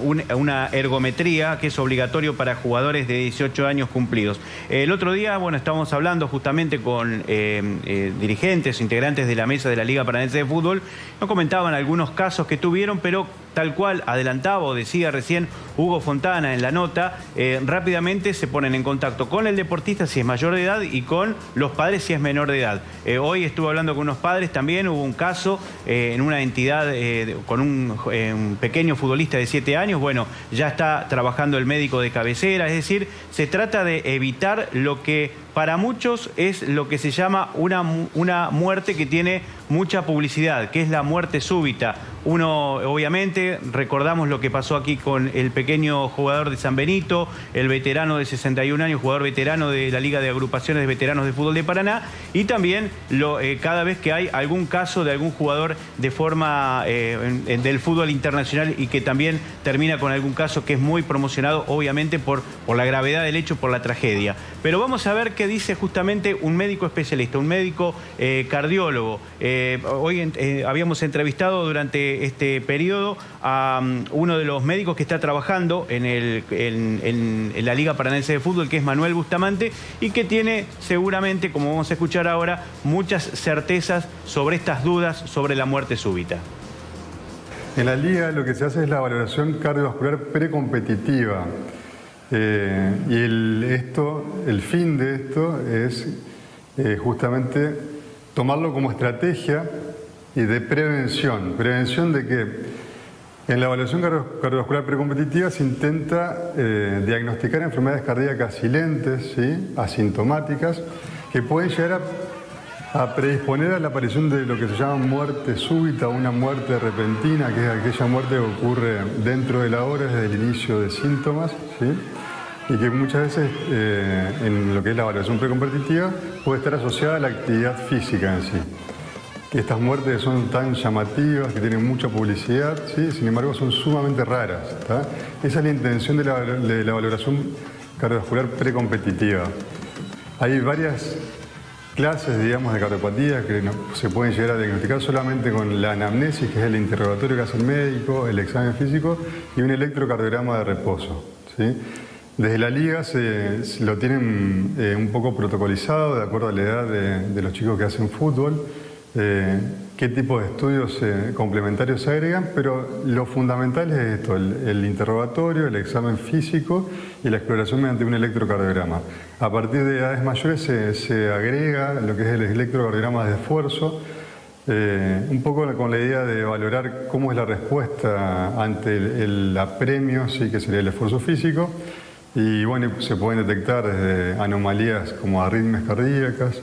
una ergometría que es obligatorio para jugadores de 18 años cumplidos. El otro día, bueno, estábamos hablando justamente con dirigentes, integrantes de la mesa de la Liga Paranaense de Fútbol, nos comentaban algunos casos que tuvieron, pero tal cual adelantaba o decía recién Hugo Fontana en la nota, rápidamente se ponen en contacto con el deportista si es mayor de edad y con los padres si es menor de edad. Hoy estuve hablando con unos padres también, hubo un caso en una entidad con un pequeño futbolista de 7 años, bueno, ya está trabajando el médico de cabecera, es decir, se trata de evitar lo que para muchos es lo que se llama una muerte que tiene mucha publicidad, que es la muerte súbita. Uno, obviamente, recordamos lo que pasó aquí con el pequeño jugador de San Benito, el veterano de 61 años, jugador veterano de la Liga de Agrupaciones de Veteranos de Fútbol de Paraná, y también cada vez que hay algún caso de algún jugador de forma del fútbol internacional y que también termina con algún caso que es muy promocionado, obviamente, por la gravedad del hecho, por la tragedia. Pero vamos a ver qué dice justamente un médico especialista, un médico cardiólogo. Hoy habíamos entrevistado durante este periodo a uno de los médicos que está trabajando en la Liga Paranaense de Fútbol, que es Manuel Bustamante, y que tiene seguramente, como vamos a escuchar ahora, muchas certezas sobre estas dudas sobre la muerte súbita. En la Liga lo que se hace es la valoración cardiovascular precompetitiva. Y el fin de esto es justamente tomarlo como estrategia y de prevención. ¿Prevención de qué? En la evaluación cardiovascular precompetitiva se intenta diagnosticar enfermedades cardíacas silentes, ¿sí?, asintomáticas, que pueden llegar a predisponer a la aparición de lo que se llama muerte súbita o una muerte repentina, que es aquella muerte que ocurre dentro de la hora desde el inicio de síntomas, ¿sí?, y que muchas veces en lo que es la evaluación precompetitiva puede estar asociada a la actividad física en sí. Que estas muertes son tan llamativas, que tienen mucha publicidad, ¿sí?, sin embargo son sumamente raras, ¿tá? Esa es la intención de la valoración cardiovascular precompetitiva. Hay varias clases, digamos, de cardiopatía que se pueden llegar a diagnosticar solamente con la anamnesis, que es el interrogatorio que hace el médico, el examen físico y un electrocardiograma de reposo, ¿sí? Desde la Liga lo tienen un poco protocolizado de acuerdo a la edad de los chicos que hacen fútbol, qué tipo de estudios complementarios se agregan, pero lo fundamental es esto, el interrogatorio, el examen físico y la exploración mediante un electrocardiograma. A partir de edades mayores se agrega lo que es el electrocardiograma de esfuerzo, un poco con la idea de valorar cómo es la respuesta ante el apremio, sí, que sería el esfuerzo físico. Y bueno, se pueden detectar desde anomalías como arritmias cardíacas,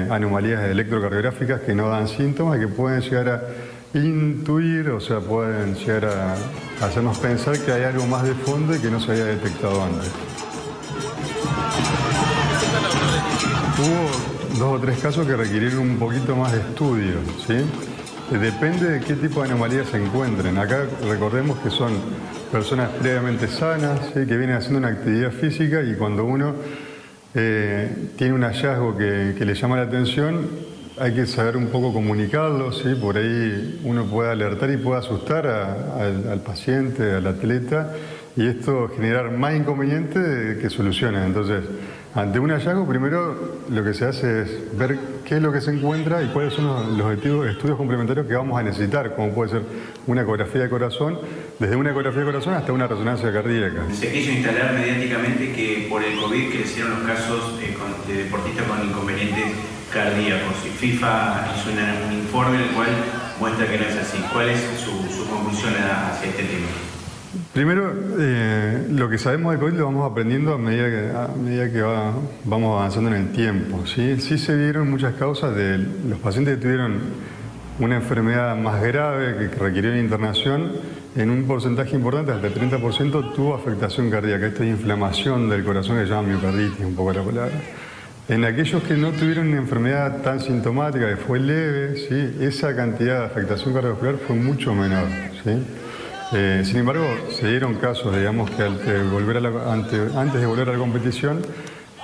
anomalías electrocardiográficas que no dan síntomas y que pueden llegar a intuir, o sea, pueden llegar a hacernos pensar que hay algo más de fondo y que no se había detectado antes. Hubo 2 o 3 casos que requirieron un poquito más de estudio, ¿sí? Depende de qué tipo de anomalías se encuentren. Acá recordemos que son personas previamente sanas, ¿sí?, que vienen haciendo una actividad física, y cuando uno tiene un hallazgo que le llama la atención, hay que saber un poco comunicarlo, ¿sí? Por ahí uno puede alertar y puede asustar al paciente, al atleta, y esto generar más inconvenientes que soluciones. Entonces, ante un hallazgo, primero lo que se hace es ver qué es lo que se encuentra y cuáles son los estudios complementarios que vamos a necesitar, como puede ser una ecografía de corazón, desde una ecografía de corazón hasta una resonancia cardíaca. Se quiso instalar mediáticamente que por el COVID crecieron los casos de deportistas con inconvenientes cardíacos, y FIFA hizo un informe en el cual muestra que no es así. ¿Cuál es su conclusión hacia este tema? Primero, lo que sabemos de COVID lo vamos aprendiendo a medida que vamos avanzando en el tiempo. ¿Sí? Sí se vieron muchas causas de los pacientes que tuvieron una enfermedad más grave que requirió una internación. En un porcentaje importante, hasta el 30%, tuvo afectación cardíaca. Esta inflamación del corazón que se llama miocarditis, un poco la palabra. En aquellos que no tuvieron una enfermedad tan sintomática, que fue leve, ¿sí? Esa cantidad de afectación cardiovascular fue mucho menor. ¿Sí? Sin embargo, se dieron casos, digamos, que antes de volver a la competición,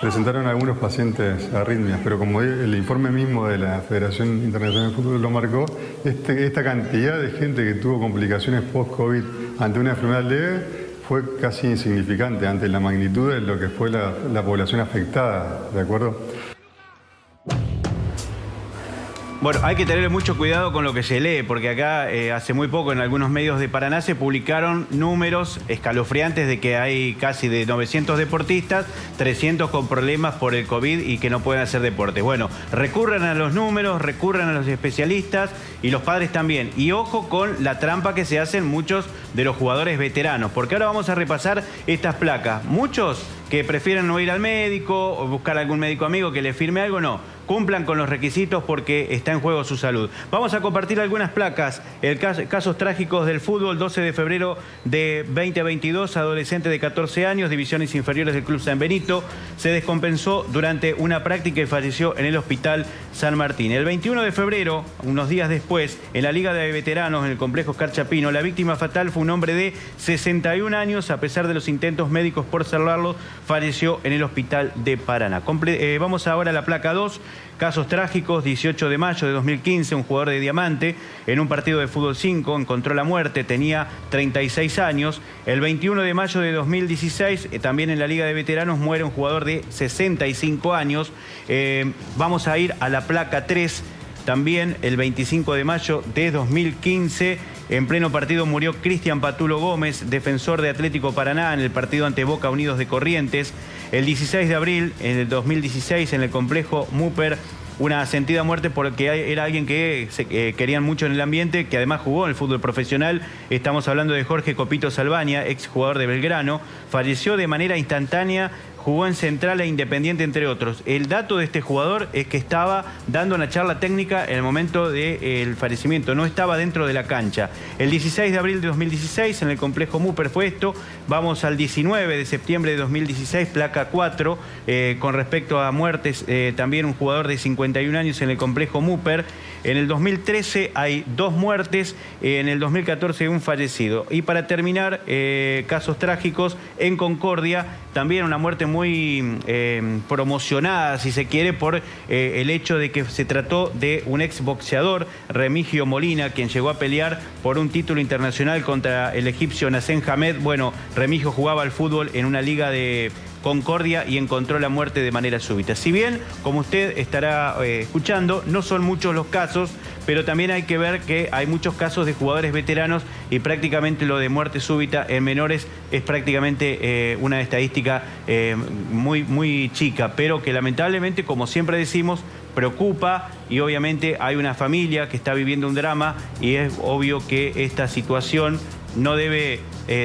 presentaron algunos pacientes arritmias, pero como el informe mismo de la Federación Internacional de Fútbol lo marcó, esta cantidad de gente que tuvo complicaciones post-COVID ante una enfermedad leve fue casi insignificante ante la magnitud de lo que fue la población afectada, ¿de acuerdo? Bueno, hay que tener mucho cuidado con lo que se lee, porque acá hace muy poco en algunos medios de Paraná se publicaron números escalofriantes de que hay casi de 900 deportistas, 300 con problemas por el COVID y que no pueden hacer deporte. Bueno, recurran a los números, recurran a los especialistas y los padres también. Y ojo con la trampa que se hacen muchos de los jugadores veteranos, porque ahora vamos a repasar estas placas. Muchos que prefieren no ir al médico o buscar algún médico amigo que le firme algo, no. Cumplan con los requisitos porque está en juego su salud. Vamos a compartir algunas placas. Casos trágicos del fútbol, 12 de febrero de 2022, adolescente de 14 años, divisiones inferiores del Club San Benito, se descompensó durante una práctica y falleció en el Hospital San Martín. El 21 de febrero, unos días después, en la Liga de Veteranos, en el complejo Oscar Chapino, la víctima fatal fue un hombre de 61 años, a pesar de los intentos médicos por salvarlo, falleció en el Hospital de Paraná. Vamos ahora a la placa 2. Casos trágicos, 18 de mayo de 2015, un jugador de Diamante en un partido de fútbol 5 encontró la muerte, tenía 36 años. El 21 de mayo de 2016, también en la Liga de Veteranos, muere un jugador de 65 años. Vamos a ir a la placa 3, también el 25 de mayo de 2015, en pleno partido murió Cristian Patulo Gómez, defensor de Atlético Paraná, en el partido ante Boca Unidos de Corrientes. El 16 de abril, en el 2016, en el complejo Muper, una sentida muerte porque era alguien que querían mucho en el ambiente, que además jugó en el fútbol profesional. Estamos hablando de Jorge Copito Salvaña, ex jugador de Belgrano. Falleció de manera instantánea, jugó en Central e Independiente, entre otros. El dato de este jugador es que estaba dando una charla técnica en el momento del fallecimiento, no estaba dentro de la cancha. El 16 de abril de 2016, en el complejo Muper fue esto. Vamos al 19 de septiembre de 2016, placa 4, con respecto a muertes, también un jugador de 51 años en el complejo Muper. En el 2013 hay 2 muertes, en el 2014 un fallecido. Y para terminar, casos trágicos en Concordia, también una muerte muy promocionada, si se quiere, por el hecho de que se trató de un exboxeador, Remigio Molina, quien llegó a pelear por un título internacional contra el egipcio Nassen Hamed. Bueno, Remigio jugaba al fútbol en una liga de Concordia y encontró la muerte de manera súbita. Si bien, como usted estará escuchando, no son muchos los casos, pero también hay que ver que hay muchos casos de jugadores veteranos y prácticamente lo de muerte súbita en menores es prácticamente una estadística muy chica, pero que lamentablemente, como siempre decimos, preocupa y obviamente hay una familia que está viviendo un drama y es obvio que esta situación no debe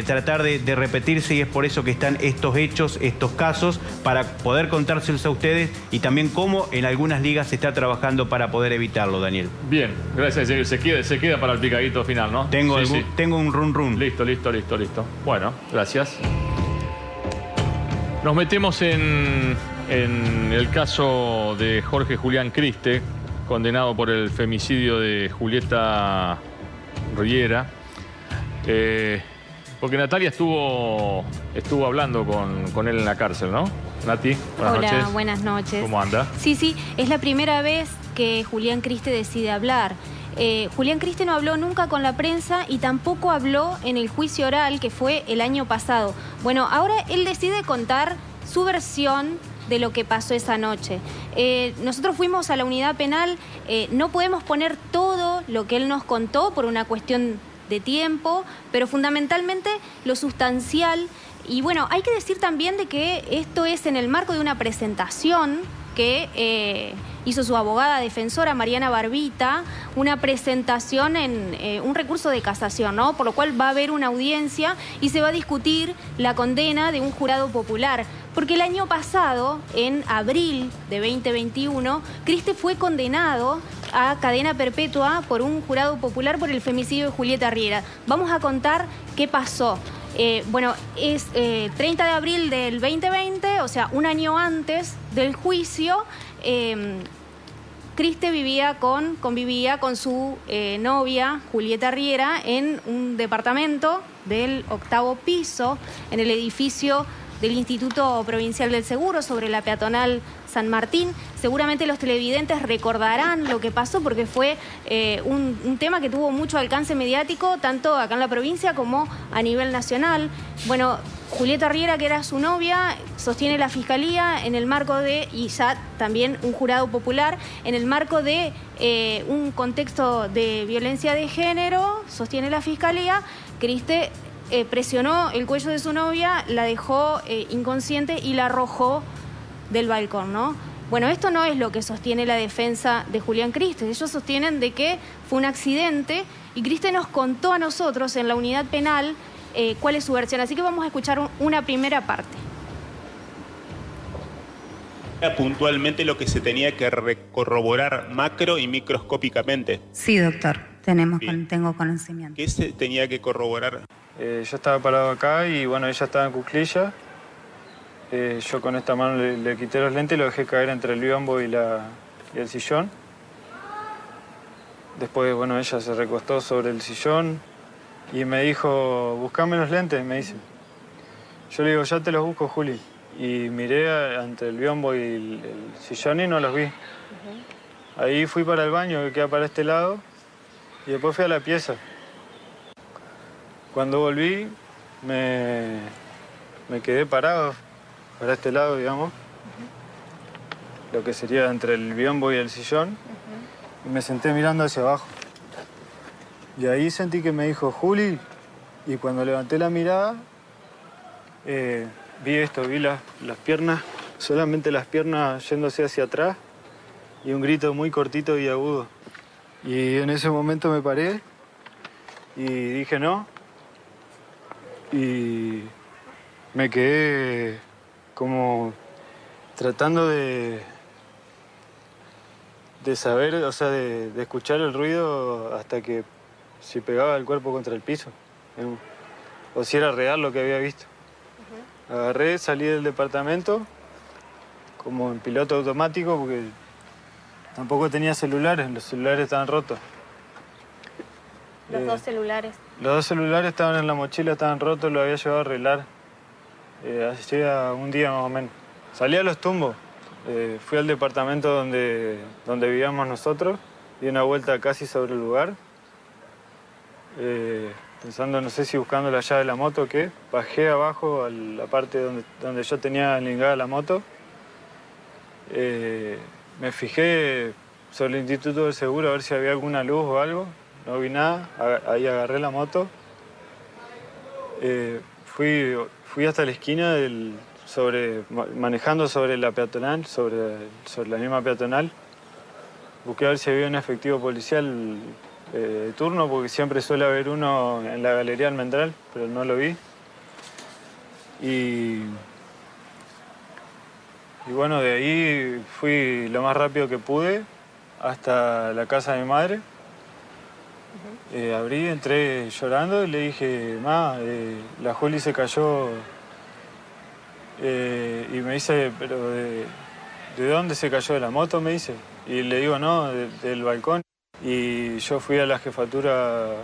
tratar de repetirse y es por eso que están estos hechos, estos casos, para poder contárselos a ustedes y también cómo en algunas ligas se está trabajando para poder evitarlo, Daniel. Bien, gracias. Se queda para el picadito final, ¿no? Tengo un run. Listo. Bueno, gracias. Nos metemos en el caso de Jorge Julián Criste, condenado por el femicidio de Julieta Riera. Porque Natalia estuvo hablando con él en la cárcel, ¿no? Nati, buenas noches. Hola, buenas noches. ¿Cómo anda? Sí, es la primera vez que Julián Criste decide hablar. Julián Criste no habló nunca con la prensa y tampoco habló en el juicio oral que fue el año pasado. Bueno, ahora él decide contar su versión de lo que pasó esa noche. Nosotros fuimos a la unidad penal, no podemos poner todo lo que él nos contó por una cuestión de tiempo, pero fundamentalmente lo sustancial. Y bueno, hay que decir también de que esto es en el marco de una presentación que hizo su abogada defensora, Mariana Barbita, una presentación en un recurso de casación, ¿no? Por lo cual va a haber una audiencia y se va a discutir la condena de un jurado popular. Porque el año pasado, en abril de 2021, Criste fue condenado a cadena perpetua por un jurado popular por el femicidio de Julieta Riera. Vamos a contar qué pasó. Bueno, es 30 de abril del 2020, o sea, un año antes del juicio. Criste convivía con su novia, Julieta Riera, en un departamento del 8º piso, en el edificio del Instituto Provincial del Seguro, sobre la peatonal San Martín. Seguramente los televidentes recordarán lo que pasó porque fue un tema que tuvo mucho alcance mediático, tanto acá en la provincia como a nivel nacional. Bueno, Julieta Riera, que era su novia, sostiene la Fiscalía en el marco de, y ya también un jurado popular, en el marco de un contexto de violencia de género, sostiene la Fiscalía. Criste presionó el cuello de su novia, la dejó inconsciente y la arrojó del balcón, ¿no? Bueno, esto no es lo que sostiene la defensa de Julián Criste. Ellos sostienen de que fue un accidente y Criste nos contó a nosotros en la unidad penal cuál es su versión. Así que vamos a escuchar una primera parte. Puntualmente lo que se tenía que corroborar macro y microscópicamente. Sí, doctor, tengo conocimiento. ¿Qué se tenía que corroborar? Yo estaba parado acá y bueno, ella estaba en cuclilla. Yo con esta mano le quité los lentes y lo dejé caer entre el biombo y el sillón. Después, bueno, ella se recostó sobre el sillón y me dijo, buscame los lentes, me dice. Yo le digo, ya te los busco, Juli. Y miré entre el biombo y el sillón y no los vi. Ahí fui para el baño, que queda para este lado, y después fui a la pieza. Cuando volví, me quedé parado para este lado, digamos, lo que sería entre el biombo y el sillón, y me senté mirando hacia abajo. Y ahí sentí que me dijo, Juli, y cuando levanté la mirada, vi las piernas, solamente las piernas yéndose hacia atrás, y un grito muy cortito y agudo. Y en ese momento me paré y dije no, y me quedé como tratando de saber, o sea, de escuchar el ruido hasta que si pegaba el cuerpo contra el piso, o si era real lo que había visto. Agarré, salí del departamento como en piloto automático porque tampoco tenía celulares, los celulares estaban rotos. Los dos celulares. Los dos celulares estaban en la mochila, estaban rotos, los había llevado a arreglar. Hacía un día más o menos. Salí a Los Tumbos, fui al departamento donde vivíamos nosotros, di una vuelta casi sobre el lugar, pensando, no sé si buscando la llave de la moto o qué. Bajé abajo a la parte donde yo tenía enlingada la moto. Me fijé sobre el Instituto del Seguro a ver si había alguna luz o algo. No vi nada, ahí agarré la moto. Fui hasta la esquina manejando sobre la peatonal, sobre la misma peatonal. Busqué a ver si había un efectivo policial de turno, porque siempre suele haber uno en la Galería Almendral, pero no lo vi. Y bueno, de ahí fui lo más rápido que pude hasta la casa de mi madre. Abrí, entré llorando y le dije, ma, la Juli se cayó. Y me dice, pero ¿de dónde se cayó? ¿De la moto? Me dice. Y le digo, no, del balcón. Y yo fui a la jefatura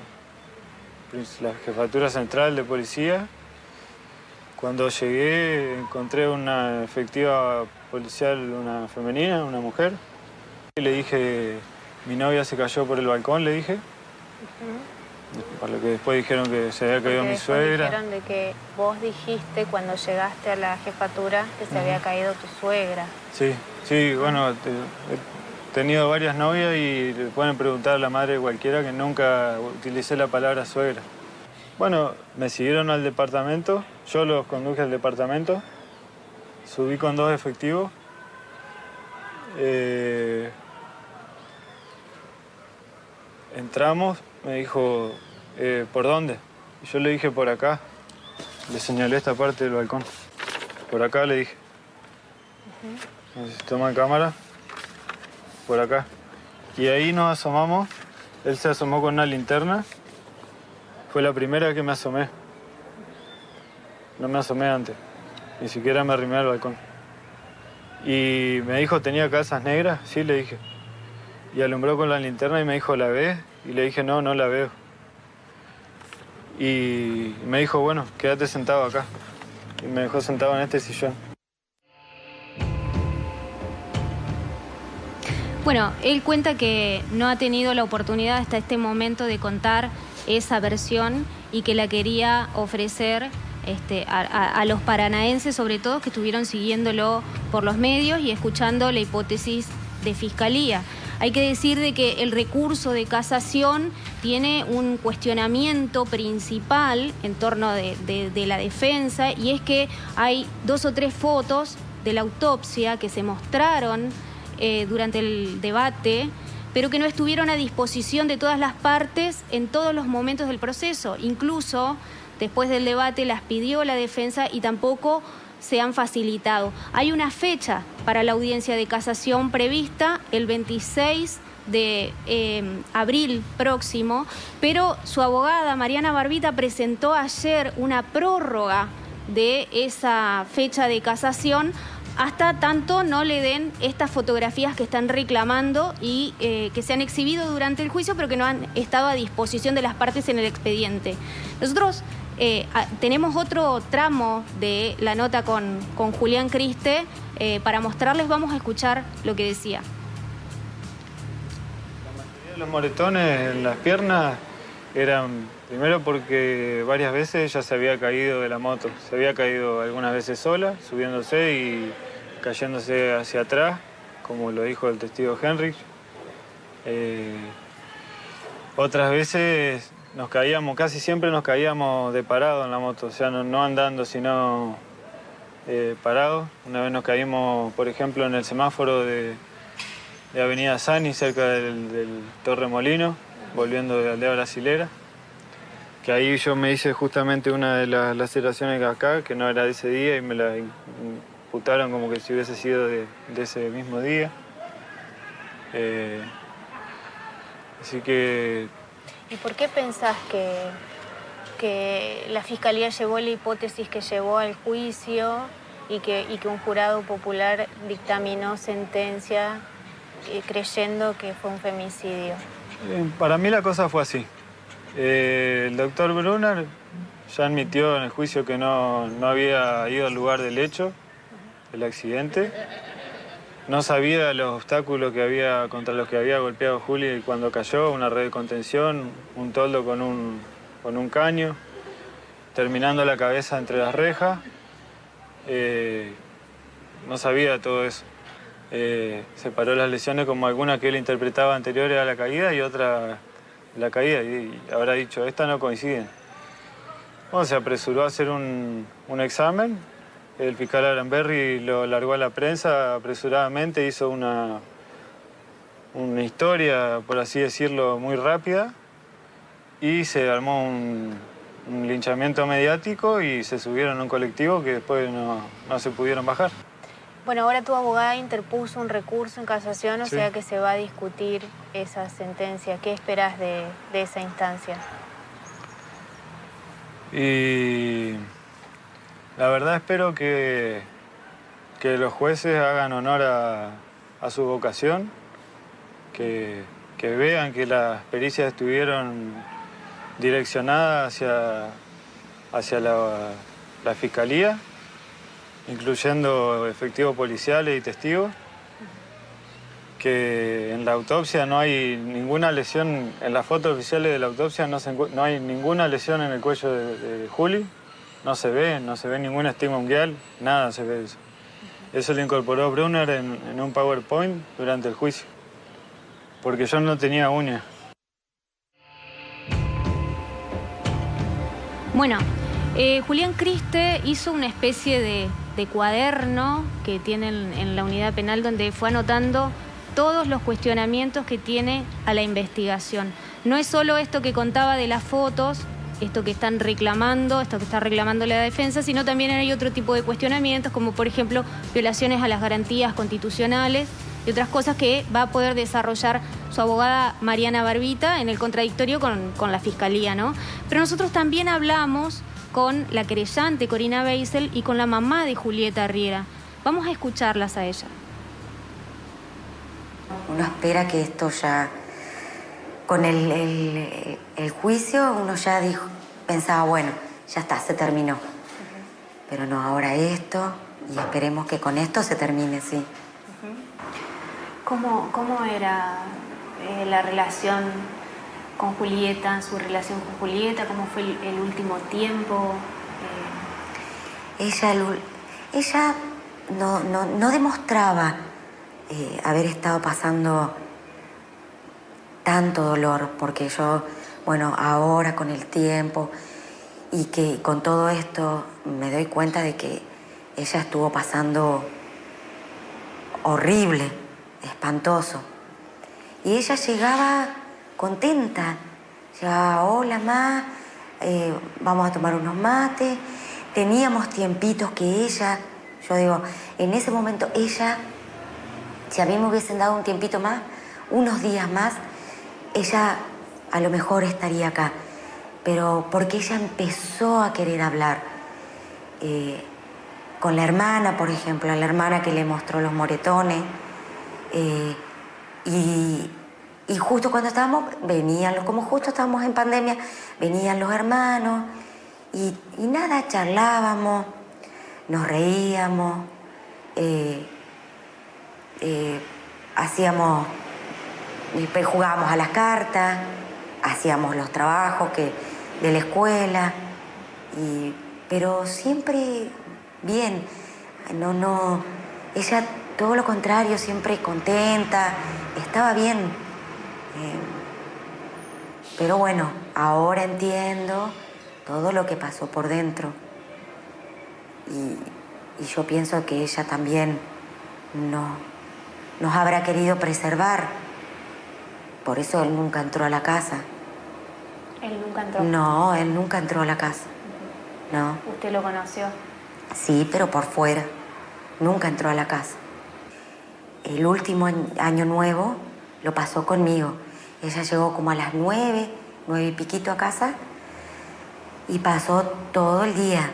central de policía. Cuando llegué encontré una efectiva policial, una femenina, una mujer. Y le dije, mi novia se cayó por el balcón, le dije. Para lo que después dijeron que se había caído mi suegra. Dijeron de que vos dijiste cuando llegaste a la jefatura que se había caído tu suegra. Sí, bueno, he tenido varias novias y le pueden preguntar a la madre de cualquiera que nunca utilicé la palabra suegra. Bueno, me siguieron al departamento, yo los conduje al departamento, subí con 2 efectivos Entramos, me dijo, ¿por dónde? Y yo le dije, por acá. Le señalé esta parte del balcón. Por acá le dije. No sé si toma cámara. Por acá. Y ahí nos asomamos. Él se asomó con una linterna. Fue la primera que me asomé. No me asomé antes. Ni siquiera me arrimé al balcón. Y me dijo, ¿tenía calzas negras? Sí, le dije. Y alumbró con la linterna y me dijo, ¿la ves? Y le dije, no, no la veo. Y me dijo, bueno, quédate sentado acá. Y me dejó sentado en este sillón. Bueno, él cuenta que no ha tenido la oportunidad hasta este momento de contar esa versión y que la quería ofrecer a los paranaenses, sobre todo, que estuvieron siguiéndolo por los medios y escuchando la hipótesis de fiscalía. Hay que decir de que el recurso de casación tiene un cuestionamiento principal en torno de la defensa, y es que hay 2 o 3 fotos de la autopsia que se mostraron durante el debate, pero que no estuvieron a disposición de todas las partes en todos los momentos del proceso. Incluso después del debate las pidió la defensa y tampoco se han facilitado. Hay una fecha para la audiencia de casación prevista el 26 de abril próximo, pero su abogada Mariana Barbita presentó ayer una prórroga de esa fecha de casación hasta tanto no le den estas fotografías que están reclamando y que se han exhibido durante el juicio, pero que no han estado a disposición de las partes en el expediente. Nosotros tenemos otro tramo de la nota con Julián Criste para mostrarles. Vamos a escuchar lo que decía. La mayoría de los moretones en las piernas eran primero porque varias veces ella se había caído de la moto. Se había caído algunas veces sola, subiéndose y cayéndose hacia atrás, como lo dijo el testigo Henrich. Otras veces nos caíamos, casi siempre nos caíamos de parado en la moto, o sea, no andando, sino parado. Una vez nos caímos, por ejemplo, en el semáforo de Avenida Sani, cerca del Torre Molino, volviendo de Aldea Brasilera, que ahí yo me hice justamente una de las laceraciones acá, que no era de ese día, y me la imputaron como que si hubiese sido de ese mismo día. Así que... ¿Y por qué pensás que la Fiscalía llevó la hipótesis que llevó al juicio y que un jurado popular dictaminó sentencia creyendo que fue un femicidio? Para mí la cosa fue así. El doctor Brunner ya admitió en el juicio que no había ido al lugar del hecho, del accidente. No sabía los obstáculos que había, contra los que había golpeado Juli cuando cayó, una red de contención, un toldo con un caño, terminando la cabeza entre las rejas. No sabía todo eso. Separó las lesiones como alguna que él interpretaba anteriores a la caída y otra la caída, y habrá dicho, estas no coinciden. Bueno, se apresuró a hacer un examen. El fiscal Aranberri lo largó a la prensa apresuradamente, hizo una historia, por así decirlo, muy rápida, y se armó un linchamiento mediático y se subieron a un colectivo que después no se pudieron bajar. Bueno, ahora tu abogada interpuso un recurso en casación, o sea que se va a discutir esa sentencia. ¿Qué esperás de esa instancia? Y la verdad espero que los jueces hagan honor a su vocación, que vean que las pericias estuvieron direccionadas hacia la Fiscalía, incluyendo efectivos policiales y testigos, que en la autopsia no hay ninguna lesión, en las fotos oficiales de la autopsia no hay ninguna lesión en el cuello de Juli, no se ve ningún estigma unguial, nada se ve eso. Eso lo incorporó Brunner en un PowerPoint durante el juicio, porque yo no tenía uñas. Bueno, Julián Criste hizo una especie de cuaderno que tienen en la unidad penal donde fue anotando todos los cuestionamientos que tiene a la investigación. No es solo esto que contaba de las fotos, esto que están reclamando, esto que está reclamando la defensa, sino también hay otro tipo de cuestionamientos, como por ejemplo violaciones a las garantías constitucionales y otras cosas que va a poder desarrollar su abogada Mariana Barbita en el contradictorio con la Fiscalía, ¿no? Pero nosotros también hablamos con la querellante Corina Beisel y con la mamá de Julieta Riera. Vamos a escucharlas a ella. Uno espera que esto ya, con el juicio, uno ya pensaba, bueno, ya está, se terminó. Pero no, ahora esto, y esperemos que con esto se termine, sí. ¿Cómo era la relación con Julieta, su relación con Julieta? ¿Cómo fue el último tiempo? Ella no demostraba haber estado pasando tanto dolor, porque yo, bueno, ahora con el tiempo y que con todo esto me doy cuenta de que ella estuvo pasando horrible, espantoso. Y ella llegaba contenta, llegaba, hola ma, vamos a tomar unos mates. Teníamos tiempitos que ella, yo digo, en ese momento ella, si a mí me hubiesen dado un tiempito más, unos días más, ella a lo mejor estaría acá. Pero porque ella empezó a querer hablar. Con la hermana, por ejemplo, a la hermana que le mostró los moretones. Y justo cuando estábamos, como justo estábamos en pandemia, venían los hermanos y nada, charlábamos, nos reíamos, jugábamos a las cartas, hacíamos los trabajos de la escuela, pero siempre bien. Ella todo lo contrario, siempre contenta, estaba bien. Pero bueno, ahora entiendo todo lo que pasó por dentro. Y yo pienso que ella también nos habrá querido preservar. Por eso él nunca entró a la casa. ¿Él nunca entró? No, él nunca entró a la casa. No. ¿Usted lo conoció? Sí, pero por fuera. Nunca entró a la casa. El último año nuevo lo pasó conmigo. Ella llegó como a las 9 y piquito a casa y pasó todo el día.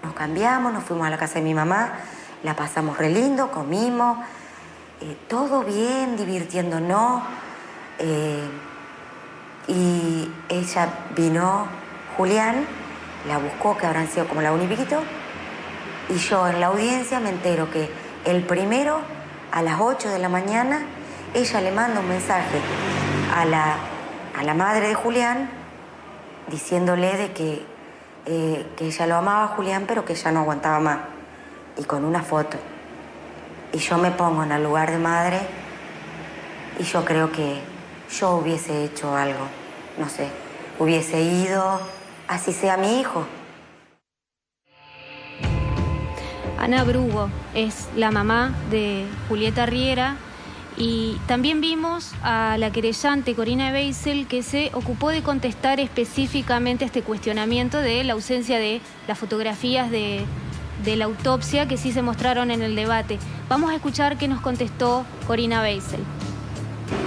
Nos cambiamos, nos fuimos a la casa de mi mamá, la pasamos re lindo, comimos, todo bien, divirtiéndonos. Y ella vino, Julián, la buscó, que habrán sido como la 1 y piquito, y yo en la audiencia me entero que el primero, a las 8 de la mañana, ella le manda un mensaje a la madre de Julián diciéndole de que ella lo amaba a Julián, pero que ella no aguantaba más, y con una foto. Y yo me pongo en el lugar de madre y yo creo que yo hubiese hecho algo, no sé, hubiese ido, así sea mi hijo. Ana Brugo es la mamá de Julieta Riera y también vimos a la querellante Corina Beisel, que se ocupó de contestar específicamente este cuestionamiento de la ausencia de las fotografías de la autopsia que sí se mostraron en el debate. Vamos a escuchar qué nos contestó Corina Beisel.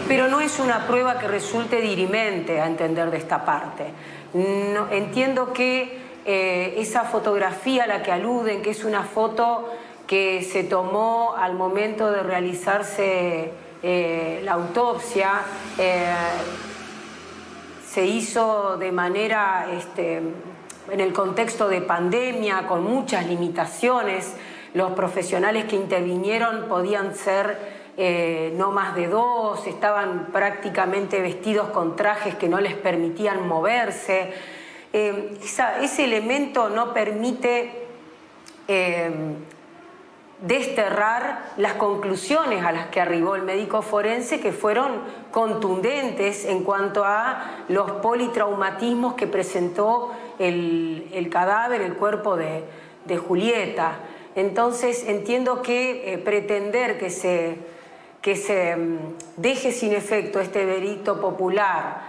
Pero no es una prueba que resulte dirimente a entender de esta parte. No, entiendo que esa fotografía a la que aluden, que es una foto que se tomó al momento de realizarse la autopsia, se hizo de manera, en el contexto de pandemia, con muchas limitaciones. Los profesionales que intervinieron podían ser no más de 2, estaban prácticamente vestidos con trajes que no les permitían moverse. Ese elemento no permite desterrar las conclusiones a las que arribó el médico forense, que fueron contundentes en cuanto a los politraumatismos que presentó el cadáver, el cuerpo de Julieta. Entonces entiendo que pretender que se deje sin efecto este veredicto popular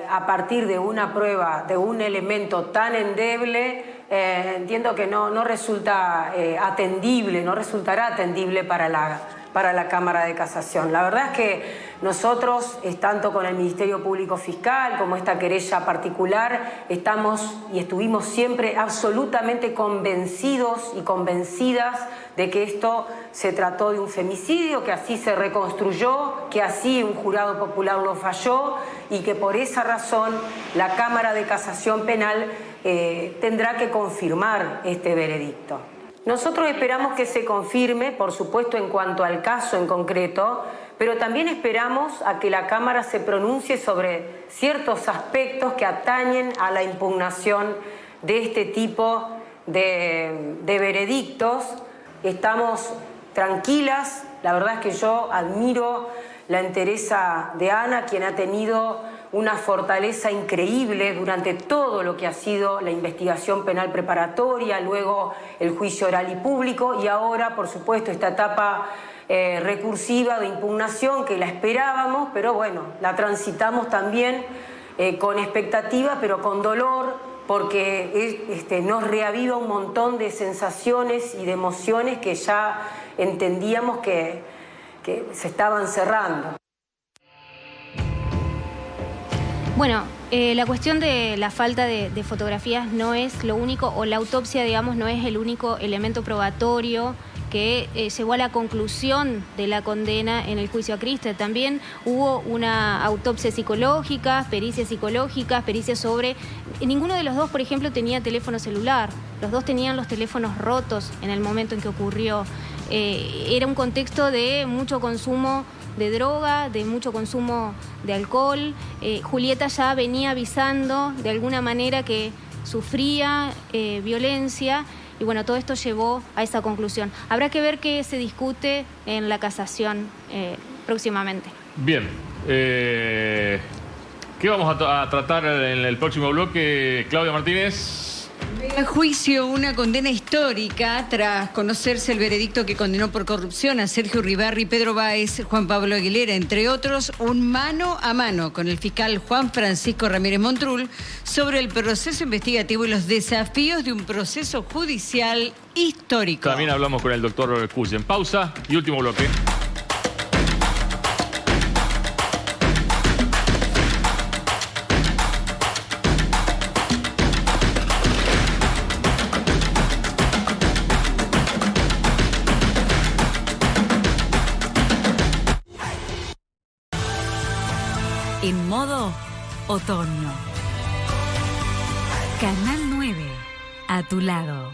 a partir de una prueba, de un elemento tan endeble, entiendo que no resulta atendible, no resultará atendible para la Cámara de Casación. La verdad es que nosotros, tanto con el Ministerio Público Fiscal como esta querella particular, estamos y estuvimos siempre absolutamente convencidos y convencidas de que esto se trató de un femicidio, que así se reconstruyó, que así un jurado popular lo falló y que por esa razón la Cámara de Casación Penal tendrá que confirmar este veredicto. Nosotros esperamos que se confirme, por supuesto, en cuanto al caso en concreto, pero también esperamos a que la Cámara se pronuncie sobre ciertos aspectos que atañen a la impugnación de este tipo de veredictos. Estamos tranquilas, la verdad es que yo admiro la entereza de Ana, quien ha tenido una fortaleza increíble durante todo lo que ha sido la investigación penal preparatoria, luego el juicio oral y público y ahora, por supuesto, esta etapa recursiva de impugnación que la esperábamos, pero bueno, la transitamos también con expectativa, pero con dolor, porque nos reaviva un montón de sensaciones y de emociones que ya entendíamos que se estaban cerrando. Bueno, la cuestión de la falta de fotografías no es lo único, o la autopsia, digamos, no es el único elemento probatorio que llevó a la conclusión de la condena en el juicio a Christie. También hubo una autopsia psicológica, pericias sobre... Ninguno de los dos, por ejemplo, tenía teléfono celular. Los dos tenían los teléfonos rotos en el momento en que ocurrió. Era un contexto de mucho consumo de droga, de mucho consumo de alcohol. Julieta ya venía avisando de alguna manera que sufría violencia y bueno, todo esto llevó a esa conclusión. Habrá que ver qué se discute en la casación próximamente. Bien. ¿Qué vamos a tratar en el próximo bloque, Claudia Martínez? En juicio, una condena histórica tras conocerse el veredicto que condenó por corrupción a Sergio Uribarri, Pedro Báez, Juan Pablo Aguilera, entre otros, un mano a mano con el fiscal Juan Francisco Ramírez Montrul sobre el proceso investigativo y los desafíos de un proceso judicial histórico. También hablamos con el doctor Cuyen. Pausa y último bloque. En modo otoño. Canal 9, a tu lado.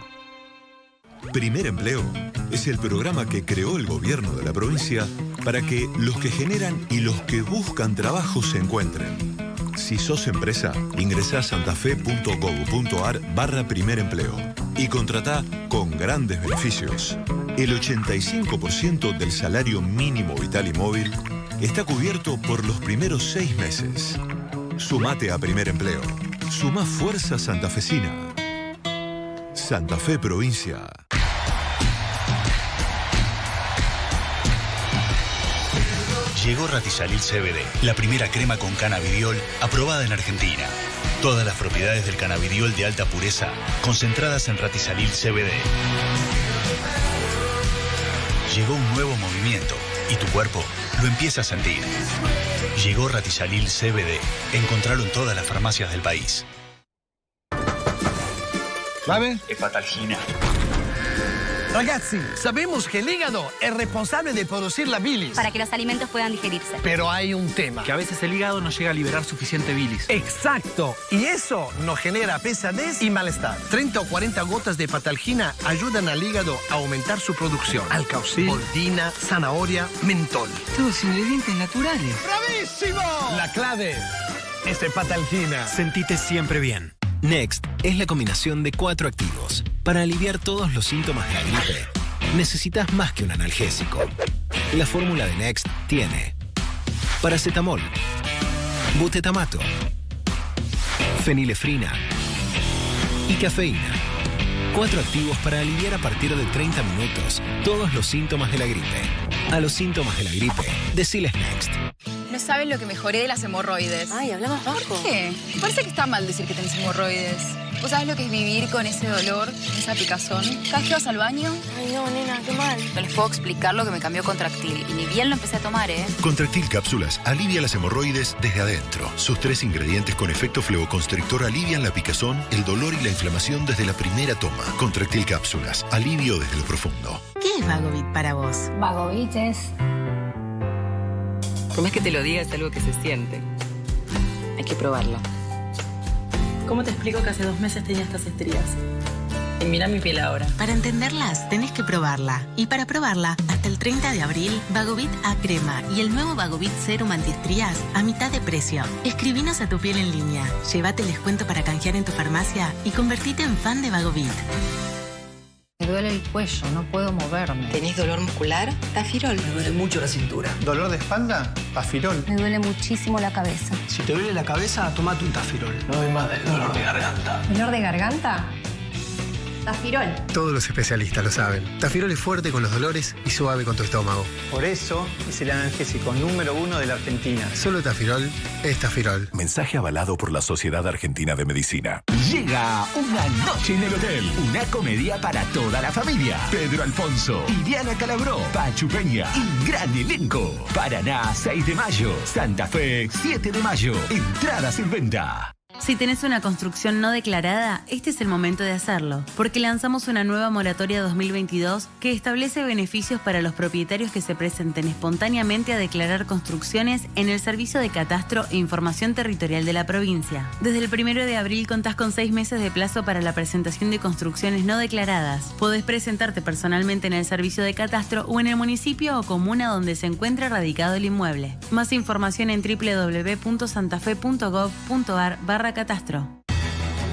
Primer Empleo es el programa que creó el gobierno de la provincia para que los que generan y los que buscan trabajo se encuentren. Si sos empresa, ingresá a santafe.gov.ar/primer empleo y contratá con grandes beneficios. El 85% del salario mínimo vital y móvil está cubierto por los primeros 6 meses. Sumate a Primer Empleo. Sumá fuerza santafesina. Santa Fe Provincia. Llegó Ratisalil CBD, la primera crema con cannabidiol aprobada en Argentina. Todas las propiedades del cannabidiol de alta pureza concentradas en Ratisalil CBD. Llegó un nuevo movimiento y tu cuerpo lo empieza a sentir. Llegó Ratisalil CBD. Encontralo en todas las farmacias del país. ¿Sabe? Hepatalgina. Ragazzi, sabemos que el hígado es responsable de producir la bilis. Para que los alimentos puedan digerirse. Pero hay un tema. Que a veces el hígado no llega a liberar suficiente bilis. Exacto. Y eso nos genera pesadez y malestar. 30 o 40 gotas de hepatalgina ayudan al hígado a aumentar su producción. Alcaucil, boldina, zanahoria, mentol. Todos ingredientes naturales. ¡Bravísimo! La clave es hepatalgina. Sentite siempre bien. Next es la combinación de 4 activos para aliviar todos los síntomas de la gripe necesitas más que un analgésico. La fórmula de Next tiene paracetamol, butetamato, fenilefrina y cafeína. 4 activos para aliviar a partir de 30 minutos todos los síntomas de la gripe. A los síntomas de la gripe, deciles Next. No sabes lo que mejoré de las hemorroides. Ay, habla más bajo. ¿Por qué? Parece que está mal decir que tenés hemorroides. ¿Vos sabés lo que es vivir con ese dolor, esa picazón? ¿Cada vez que vas al baño? Ay, no, nena, qué mal. No les puedo explicar lo que me cambió Contractil. Y ni bien lo empecé a tomar, ¿eh? Contractil Cápsulas alivia las hemorroides desde adentro. Sus 3 ingredientes con efecto fleoconstrictor alivian la picazón, el dolor y la inflamación desde la primera toma. Contractil Cápsulas, alivio desde lo profundo. ¿Qué es Vagovit para vos? Vagovit es... Por más que te lo diga, es algo que se siente. Hay que probarlo. ¿Cómo te explico que hace 2 meses tenía estas estrías? Y mira mi piel ahora. Para entenderlas, tenés que probarla. Y para probarla, hasta el 30 de abril, Vagovit A Crema y el nuevo Vagovit Serum Antiestrías a mitad de precio. Escribinos a tu piel en línea, llévate el descuento para canjear en tu farmacia y convertite en fan de Vagovit. Me duele el cuello, no puedo moverme. ¿Tenés dolor muscular? Tafirol. Me duele mucho la cintura. ¿Dolor de espalda? Tafirol. Me duele muchísimo la cabeza. Si te duele la cabeza, tomate un Tafirol. No doy más del dolor de garganta. ¿Dolor de garganta? Tafirol. Todos los especialistas lo saben. Tafirol es fuerte con los dolores y suave con tu estómago. Por eso es el analgésico número 1 de la Argentina. Solo Tafirol es Tafirol. Mensaje avalado por la Sociedad Argentina de Medicina. Llega Una Noche en el Hotel, una comedia para toda la familia. Pedro Alfonso, Iriana Calabró, Pachu Peña y gran elenco. Paraná, 6 de mayo. Santa Fe, 7 de mayo. Entradas en venta. Si tenés una construcción no declarada, este es el momento de hacerlo, porque lanzamos una nueva moratoria 2022 que establece beneficios para los propietarios que se presenten espontáneamente a declarar construcciones en el Servicio de Catastro e Información Territorial de la provincia. Desde el 1 de abril contás con 6 meses de plazo para la presentación de construcciones no declaradas. Podés presentarte personalmente en el Servicio de Catastro o en el municipio o comuna donde se encuentre radicado el inmueble. Más información en www.santafe.gov.ar/catastro.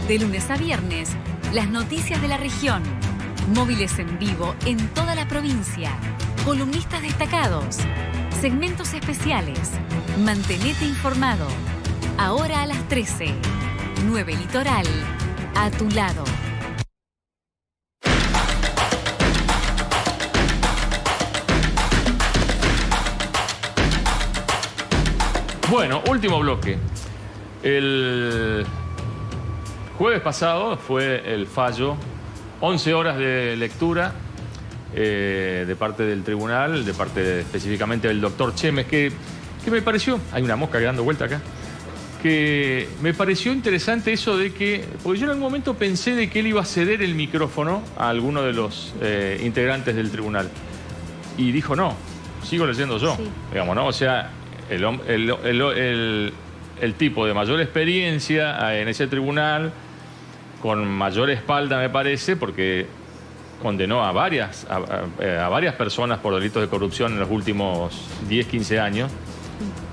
De lunes a viernes, las noticias de la región. Móviles en vivo en toda la provincia. Columnistas destacados. Segmentos especiales. Mantenete informado. Ahora a las 13. 9 Litoral. A tu lado. Bueno, último bloque. El jueves pasado fue el fallo, 11 horas de lectura de parte del tribunal, de parte específicamente del doctor Chemes, que me pareció, hay una mosca dando vuelta acá, que me pareció interesante eso de que, porque yo en algún momento pensé de que él iba a ceder el micrófono a alguno de los integrantes del tribunal. Y dijo, no, sigo leyendo yo, digamos, ¿no? O sea, el tipo de mayor experiencia en ese tribunal, con mayor espalda, me parece, porque condenó a varias personas por delitos de corrupción en los últimos 10, 15 años.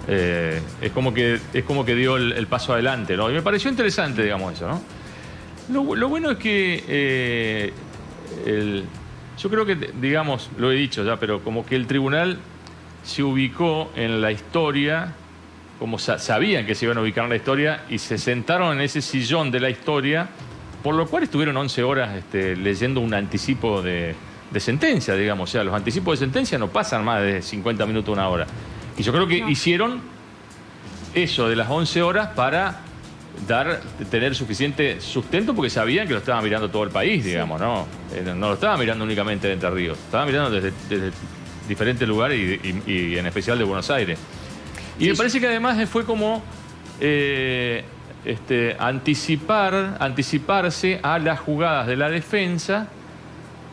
Es como que dio el paso adelante, ¿no? Y me pareció interesante, digamos, eso, ¿no? Lo bueno es que yo creo que, digamos, lo he dicho ya, pero como que el tribunal se ubicó en la historia, como sabían que se iban a ubicar en la historia, y se sentaron en ese sillón de la historia, por lo cual estuvieron 11 horas leyendo un anticipo de sentencia, digamos. O sea, los anticipos de sentencia no pasan más de 50 minutos, 1 hora. Y yo creo que hicieron eso de las 11 horas para tener suficiente sustento, porque sabían que lo estaba mirando todo el país, digamos, ¿no? No lo estaba mirando únicamente de Entre Ríos, estaba mirando desde diferentes lugares y en especial de Buenos Aires. Y me parece que además fue como anticiparse a las jugadas de la defensa,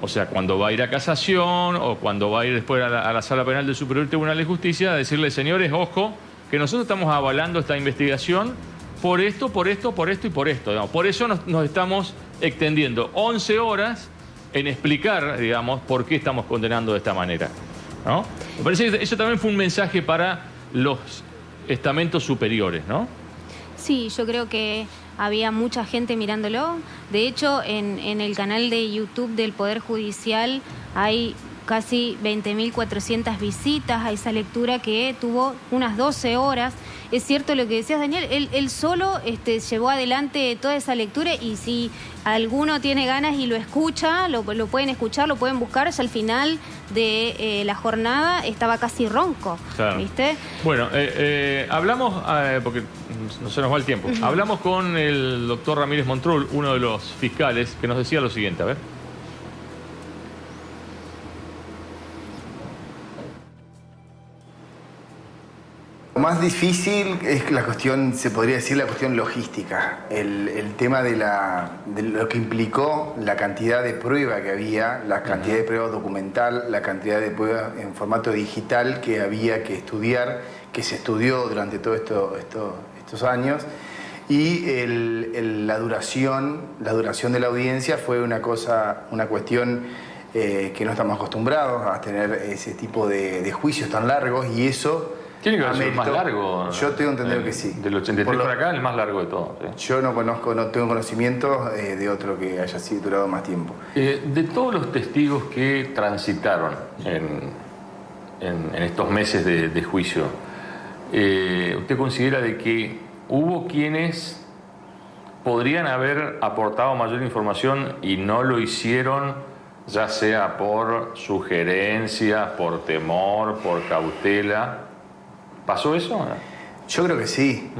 o sea, cuando va a ir a casación o cuando va a ir después a la Sala Penal del Superior Tribunal de Justicia, a decirle, señores, ojo, que nosotros estamos avalando esta investigación por esto y por esto. Digamos. Por eso nos estamos extendiendo 11 horas en explicar, digamos, por qué estamos condenando de esta manera, ¿no? Me parece que eso también fue un mensaje para los estamentos superiores, ¿no? Sí, yo creo que había mucha gente mirándolo. De hecho, en el canal de YouTube del Poder Judicial hay casi 20.400 visitas a esa lectura que tuvo unas 12 horas. Es cierto lo que decías, Daniel, él solo llevó adelante toda esa lectura, y si alguno tiene ganas y lo escucha, lo pueden escuchar, lo pueden buscar. Ya al final de la jornada estaba casi ronco, claro. ¿Viste? Bueno, hablamos, porque no se nos va el tiempo, hablamos con el doctor Ramírez Montrul, uno de los fiscales, que nos decía lo siguiente, a ver. Lo más difícil es la cuestión, se podría decir, la cuestión logística. El tema de lo que implicó la cantidad de prueba que había, la cantidad de prueba documental, la cantidad de prueba en formato digital que había que estudiar, que se estudió durante todos estos años. Y la duración de la audiencia fue una cuestión que no estamos acostumbrados a tener ese tipo de juicios tan largos, y eso... ¿Tiene que ser el más largo? Yo tengo entendido que sí. Del 83 por acá, el más largo de todos. ¿Sí? Yo no tengo conocimiento de otro que haya sido durado más tiempo. De todos los testigos que transitaron en estos meses de juicio, ¿usted considera de que hubo quienes podrían haber aportado mayor información y no lo hicieron, ya sea por sugerencia, por temor, por cautela? ¿Pasó eso? Yo creo que sí,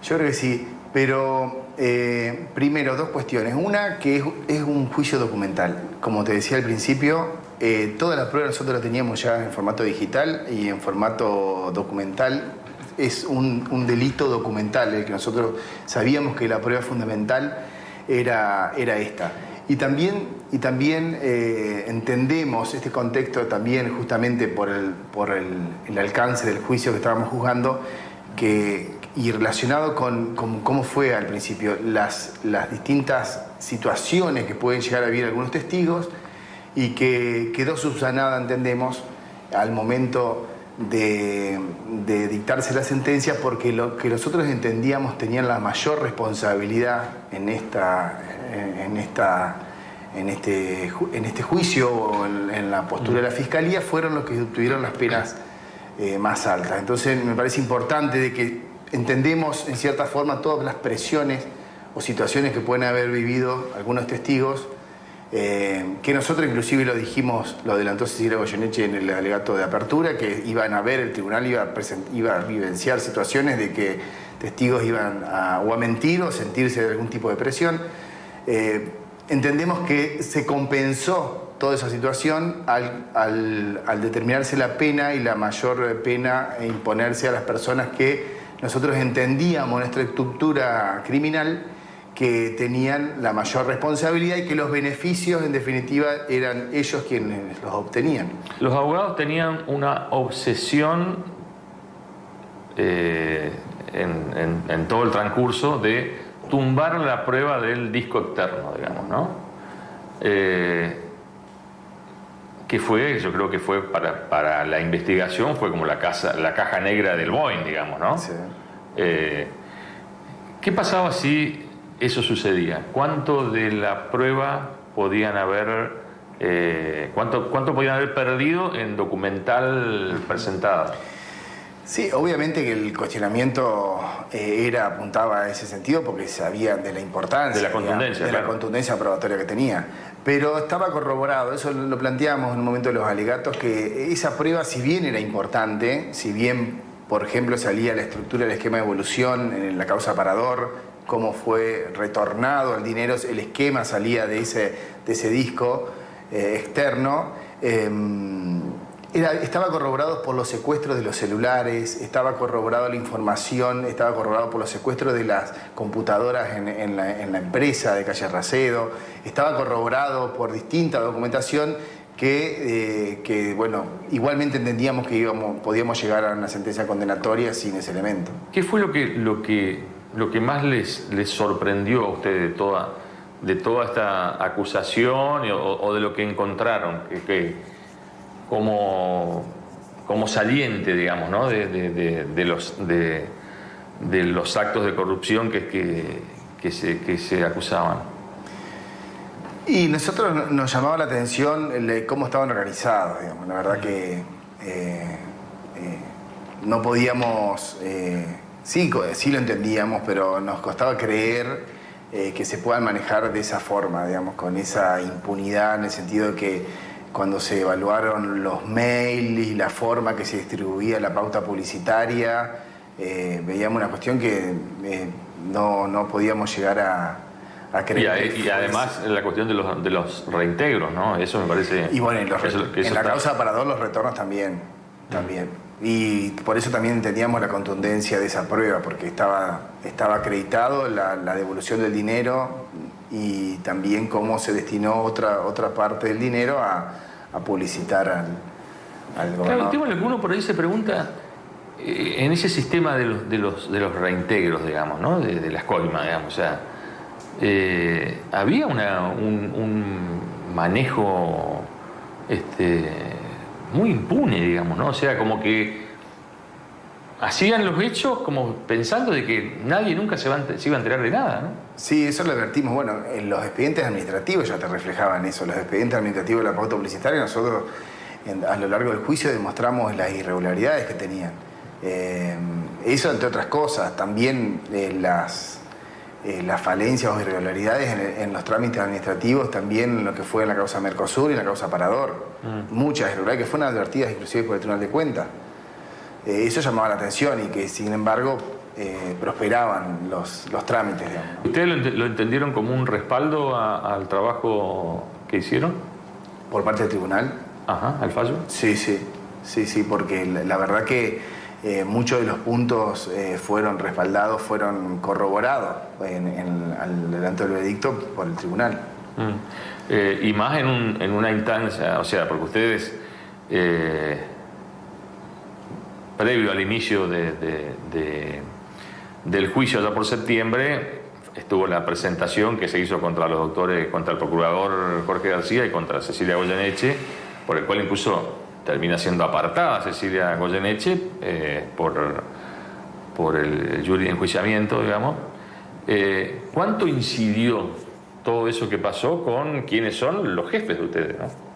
yo creo que sí, pero primero dos cuestiones. Una, que es un juicio documental. Como te decía al principio, toda la prueba nosotros la teníamos ya en formato digital y en formato documental. Es un delito documental, el que nosotros sabíamos que la prueba fundamental era esta. Y también entendemos este contexto también justamente por el alcance del juicio que estábamos juzgando, y relacionado con cómo fue al principio las distintas situaciones que pueden llegar a vivir algunos testigos, y que quedó subsanada, entendemos, al momento de dictarse la sentencia, porque lo que nosotros entendíamos tenían la mayor responsabilidad en este juicio, o en la postura de la Fiscalía, fueron los que obtuvieron las penas más altas. Entonces me parece importante de que entendemos en cierta forma todas las presiones o situaciones que pueden haber vivido algunos testigos, que nosotros inclusive lo dijimos, lo adelantó Cecilia Goyeneche en el alegato de apertura, que iban a ver, el tribunal iba a vivenciar situaciones de que testigos iban a mentir o sentirse de algún tipo de presión. Entendemos que se compensó toda esa situación al determinarse la pena, y la mayor pena imponerse a las personas que nosotros entendíamos en nuestra estructura criminal que tenían la mayor responsabilidad, y que los beneficios en definitiva eran ellos quienes los obtenían. Los abogados tenían una obsesión en todo el transcurso de tumbar la prueba del disco externo, digamos, ¿no? Que fue, yo creo que fue para la investigación, fue como la caja negra del Boeing, digamos, ¿no? Sí. ¿Qué pasaba si eso sucedía? ¿Cuánto de la prueba podían haber, cuánto podían haber perdido en documental presentado? Sí, obviamente que el cuestionamiento apuntaba a ese sentido, porque sabían de la importancia, de la contundencia, la contundencia probatoria que tenía. Pero estaba corroborado, eso lo planteamos en un momento de los alegatos, que esa prueba, si bien era importante, si bien, por ejemplo, salía la estructura del esquema de evolución en la causa Parador, cómo fue retornado el dinero, el esquema salía de ese disco externo, estaba corroborado por los secuestros de los celulares, estaba corroborado la información, estaba corroborado por los secuestros de las computadoras en la empresa de Calle Racedo, estaba corroborado por distinta documentación que bueno, igualmente entendíamos que podíamos llegar a una sentencia condenatoria sin ese elemento. ¿Qué fue lo que más les sorprendió a ustedes de toda esta acusación o de lo que encontraron como saliente, digamos, ¿no? de los actos de corrupción que se acusaban? Y nosotros nos llamaba la atención cómo estaban organizados, digamos. La verdad que no podíamos, sí lo entendíamos, pero nos costaba creer que se puedan manejar de esa forma, digamos, con esa impunidad, en el sentido de que cuando se evaluaron los mails y la forma que se distribuía la pauta publicitaria, veíamos una cuestión que no podíamos llegar a creer. Y además la cuestión de los reintegros, ¿no? Eso me parece... Y bueno, en la causa Parador los retornos también. Y por eso también entendíamos la contundencia de esa prueba, porque estaba acreditado la devolución del dinero y también cómo se destinó otra parte del dinero a publicitar al gobernador. Claro, el tema que uno por ahí se pregunta, en ese sistema de los reintegros, digamos, ¿no? De las coimas, digamos, o sea, había un manejo muy impune, digamos, ¿no? O sea, como que hacían los hechos como pensando de que nadie nunca se iba a enterar de nada, ¿no? Sí, eso lo advertimos. Bueno, en los expedientes administrativos ya te reflejaban eso. Los expedientes administrativos de la pauta publicitaria, nosotros a lo largo del juicio demostramos las irregularidades que tenían. Eso, entre otras cosas, también las falencias o irregularidades en los trámites administrativos, también en lo que fue en la causa Mercosur y en la causa Parador. Muchas irregularidades que fueron advertidas inclusive por el Tribunal de Cuentas. Eso llamaba la atención y que, sin embargo, prosperaban los trámites, digamos. ¿Ustedes lo entendieron como un respaldo al trabajo que hicieron? ¿Por parte del tribunal? Ajá, ¿al fallo? Sí, porque la verdad que muchos de los puntos fueron respaldados, fueron corroborados delante del veredicto por el tribunal. Y más en una instancia, o sea, porque ustedes, previo al inicio del juicio allá por septiembre, estuvo la presentación que se hizo contra los doctores, contra el procurador Jorge García y contra Cecilia Goyeneche, por el cual incluso termina siendo apartada Cecilia Goyeneche por el jury de enjuiciamiento, digamos. ¿Cuánto incidió todo eso que pasó con quienes son los jefes de ustedes, ¿no?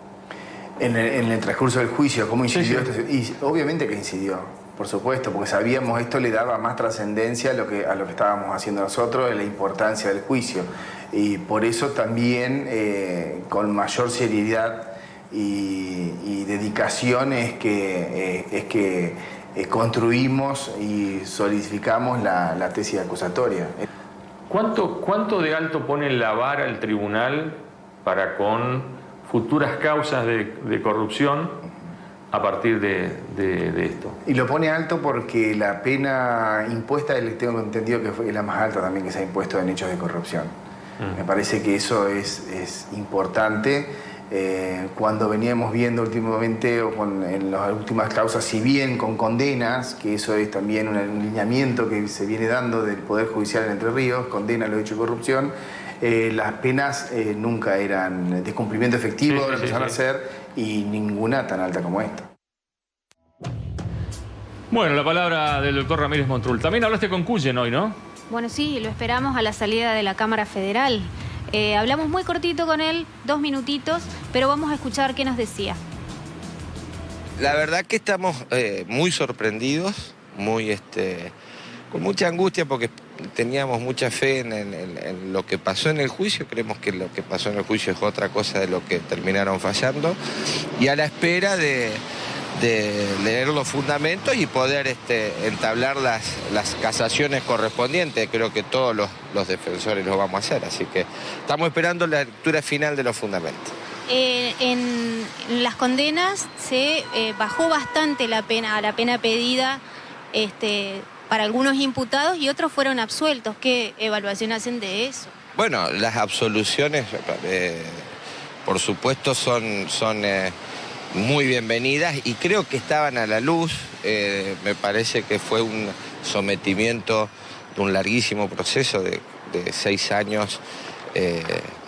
En el transcurso del juicio, ¿cómo incidió? Sí. Y obviamente que incidió, por supuesto, porque sabíamos esto le daba más trascendencia a lo que estábamos haciendo nosotros, de la importancia del juicio. Y por eso también, con mayor seriedad y dedicación, es que construimos y solidificamos la tesis acusatoria. ¿Cuánto de alto pone la vara el tribunal para con futuras causas de corrupción a partir de esto? Y lo pone alto porque la pena impuesta, tengo entendido que es la más alta también que se ha impuesto en hechos de corrupción. Me parece que eso es importante. Cuando veníamos viendo últimamente en las últimas causas, si bien con condenas, que eso es también un lineamiento que se viene dando del Poder Judicial en Entre Ríos, condena los hechos de corrupción, las penas nunca eran de cumplimiento efectivo, ahora empezaron a ser, y ninguna tan alta como esta. Bueno, la palabra del doctor Ramírez Montrul. También hablaste con Cuyen hoy, ¿no? Bueno, sí, lo esperamos a la salida de la Cámara Federal. Hablamos muy cortito con él, 2 minutitos, pero vamos a escuchar qué nos decía. La verdad que estamos muy sorprendidos, con mucha angustia porque teníamos mucha fe en lo que pasó en el juicio. Creemos que lo que pasó en el juicio es otra cosa de lo que terminaron fallando. Y a la espera de leer los fundamentos y poder entablar las casaciones correspondientes. Creo que todos los defensores lo vamos a hacer, así que estamos esperando la lectura final de los fundamentos. En las condenas se bajó bastante la pena pedida para algunos imputados y otros fueron absueltos. ¿Qué evaluación hacen de eso? Bueno, las absoluciones, por supuesto, son muy bienvenidas y creo que estaban a la luz. Me parece que fue un sometimiento de un larguísimo proceso de 6 años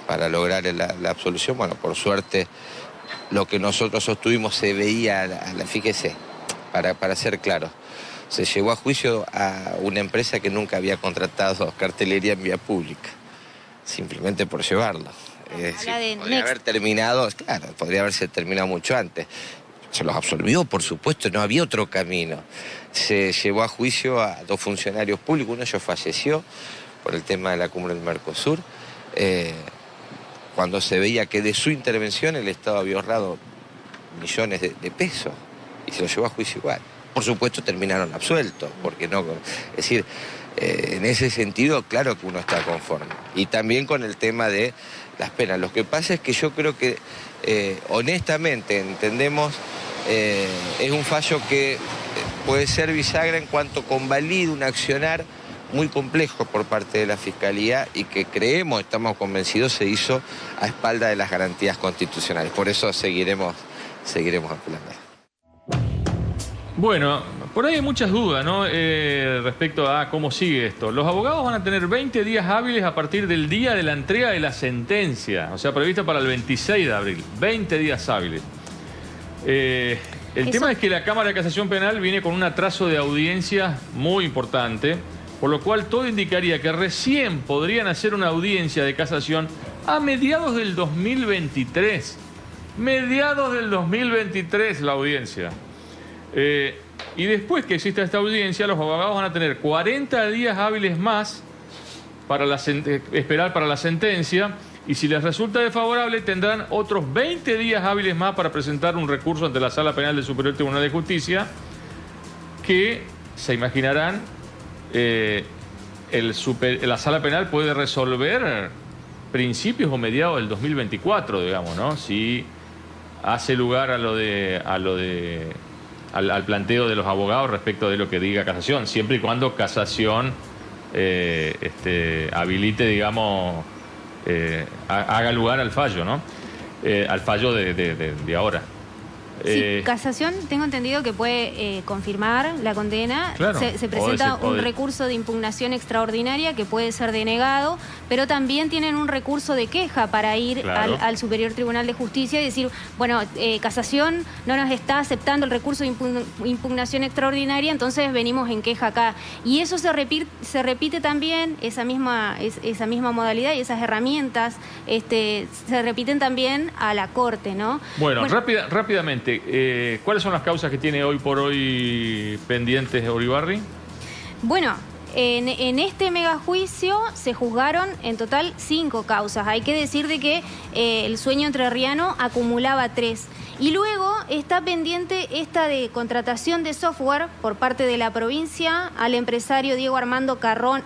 para lograr la absolución. Bueno, por suerte lo que nosotros sostuvimos se veía, fíjese, para ser claro, se llevó a juicio a una empresa que nunca había contratado cartelería en vía pública, simplemente por llevarlo. podría haber terminado, claro, podría haberse terminado mucho antes. Se los absolvió, por supuesto, no había otro camino. Se llevó a juicio a 2 funcionarios públicos, uno de ellos falleció por el tema de la cumbre del Mercosur, cuando se veía que de su intervención el Estado había ahorrado millones de pesos y se los llevó a juicio igual. Por supuesto terminaron absueltos, porque no, es decir, en ese sentido claro que uno está conforme. Y también con el tema de las penas. Lo que pasa es que yo creo que honestamente entendemos, es un fallo que puede ser bisagra en cuanto convalida un accionar muy complejo por parte de la Fiscalía y que creemos, estamos convencidos, se hizo a espalda de las garantías constitucionales. Por eso seguiremos apelando. Bueno, por ahí hay muchas dudas, ¿no? Respecto a cómo sigue esto. Los abogados van a tener 20 días hábiles a partir del día de la entrega de la sentencia, o sea, prevista para el 26 de abril. 20 días hábiles. El tema es que la Cámara de Casación Penal viene con un atraso de audiencia muy importante, por lo cual todo indicaría que recién podrían hacer una audiencia de casación a mediados del 2023. Mediados del 2023 la audiencia. Y después que exista esta audiencia, los abogados van a tener 40 días hábiles más para esperar para la sentencia, y si les resulta desfavorable tendrán otros 20 días hábiles más para presentar un recurso ante la Sala Penal del Superior Tribunal de Justicia, que se imaginarán la Sala Penal puede resolver principios o mediados del 2024, digamos, ¿no? Si hace lugar al planteo de los abogados respecto de lo que diga casación, siempre y cuando casación habilite, digamos, haga lugar al fallo, ¿no? Al fallo de ahora. Sí, casación, tengo entendido que puede confirmar la condena. Claro, se presenta un recurso de impugnación extraordinaria que puede ser denegado, pero también tienen un recurso de queja para ir al Superior Tribunal de Justicia y decir, bueno, casación no nos está aceptando el recurso de impugnación extraordinaria, entonces venimos en queja acá. Y eso se repite también, esa misma modalidad y esas herramientas se repiten también a la Corte, ¿no? Bueno. Rápidamente. ¿Cuáles son las causas que tiene hoy por hoy pendientes Uribarri? Bueno, en este megajuicio se juzgaron en total 5 causas. Hay que decir de que el sueño entrerriano acumulaba 3. Y luego está pendiente esta de contratación de software por parte de la provincia al empresario Diego Armando Cardona.